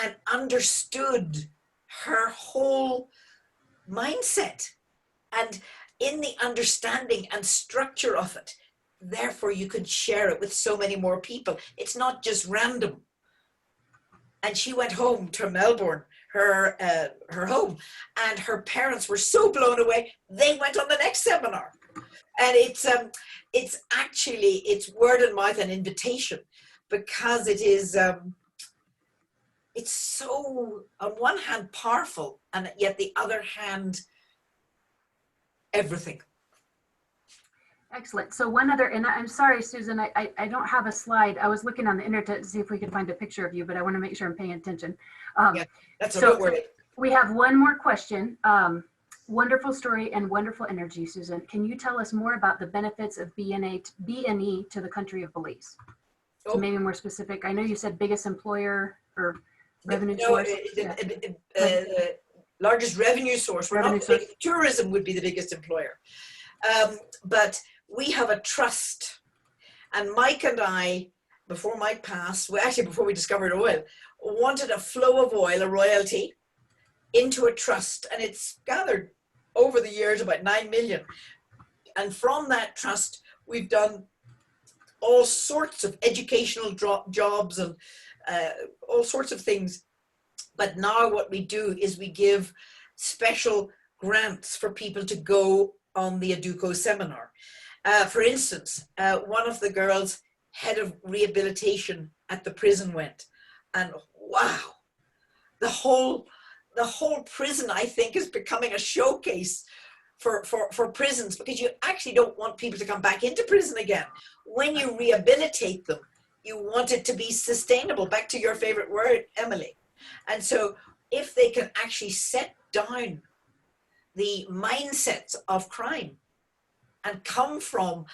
and understood her whole mindset. And in the understanding and structure of it, therefore you could share it with so many more people. It's not just random. And she went home to Melbourne, her home, and her parents were so blown away, they went on the next seminar. And it's actually, it's word of mouth and invitation, because it is, it's so, on one hand, powerful, and yet the other hand, everything. Excellent. So one other, and I'm sorry, Susan, I don't have a slide. I was looking on the internet to see if we could find a picture of you, but I want to make sure I'm paying attention. Yeah, that's so worried. We have one more question. Wonderful story and wonderful energy, Susan. Can you tell us more about the benefits of B&E to the country of Belize? So maybe more specific. I know you said biggest employer, or revenue No, source. the largest revenue source. We're Revenue not source. tourism would be the biggest employer. But we have a trust. And Mike and I, before Mike passed, well, actually before we discovered oil, wanted a flow of oil, a royalty, into a trust. And it's gathered over the years about 9 million. And from that trust, we've done all sorts of educational jobs and all sorts of things. But now what we do is we give special grants for people to go on the Aduco seminar. For instance, one of the girls, head of rehabilitation at the prison, went, and wow, the whole prison, I think, is becoming a showcase for prisons, because you actually don't want people to come back into prison again. When you rehabilitate them, you want it to be sustainable. Back to your favorite word, Emily. And so if they can actually set down the mindsets of crime and come from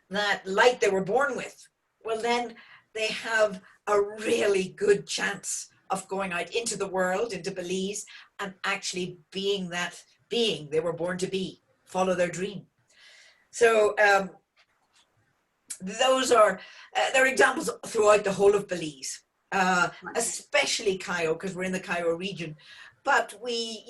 that light they were born with, well, then they have a really good chance of going out into the world, into Belize, and actually being that being they were born to be, follow their dream. So those are there are examples throughout the whole of Belize, especially Cayo, because we're in the Cayo region. But we,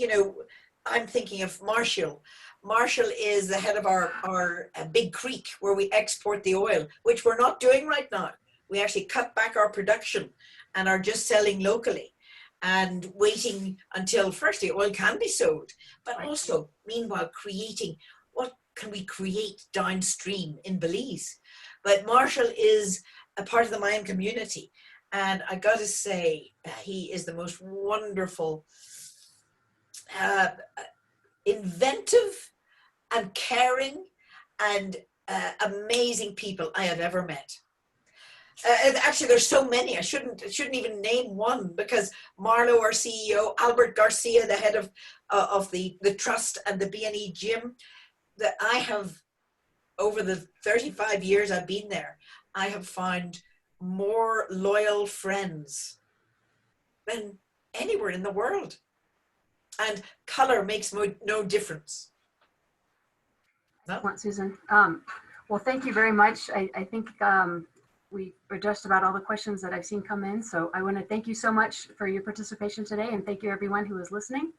I'm thinking of Marshall. Marshall is the head of our big creek where we export the oil, which we're not doing right now. We actually cut back our production and are just selling locally and waiting until firstly oil can be sold, but also meanwhile creating what can we create downstream in Belize. But Marshall is a part of the Mayan community, and I got to say he is the most wonderful, inventive and caring and amazing people I have ever met. Actually, there's so many. I shouldn't even name one, because Marlo, our CEO, Albert Garcia, the head of the trust, and the BNE gym, that I have, over the 35 years I've been there, I have found more loyal friends than anywhere in the world. And color makes no difference. No? Susan. Well, thank you very much. I think we addressed about all the questions that I've seen come in. So I want to thank you so much for your participation today, and thank you everyone who is listening.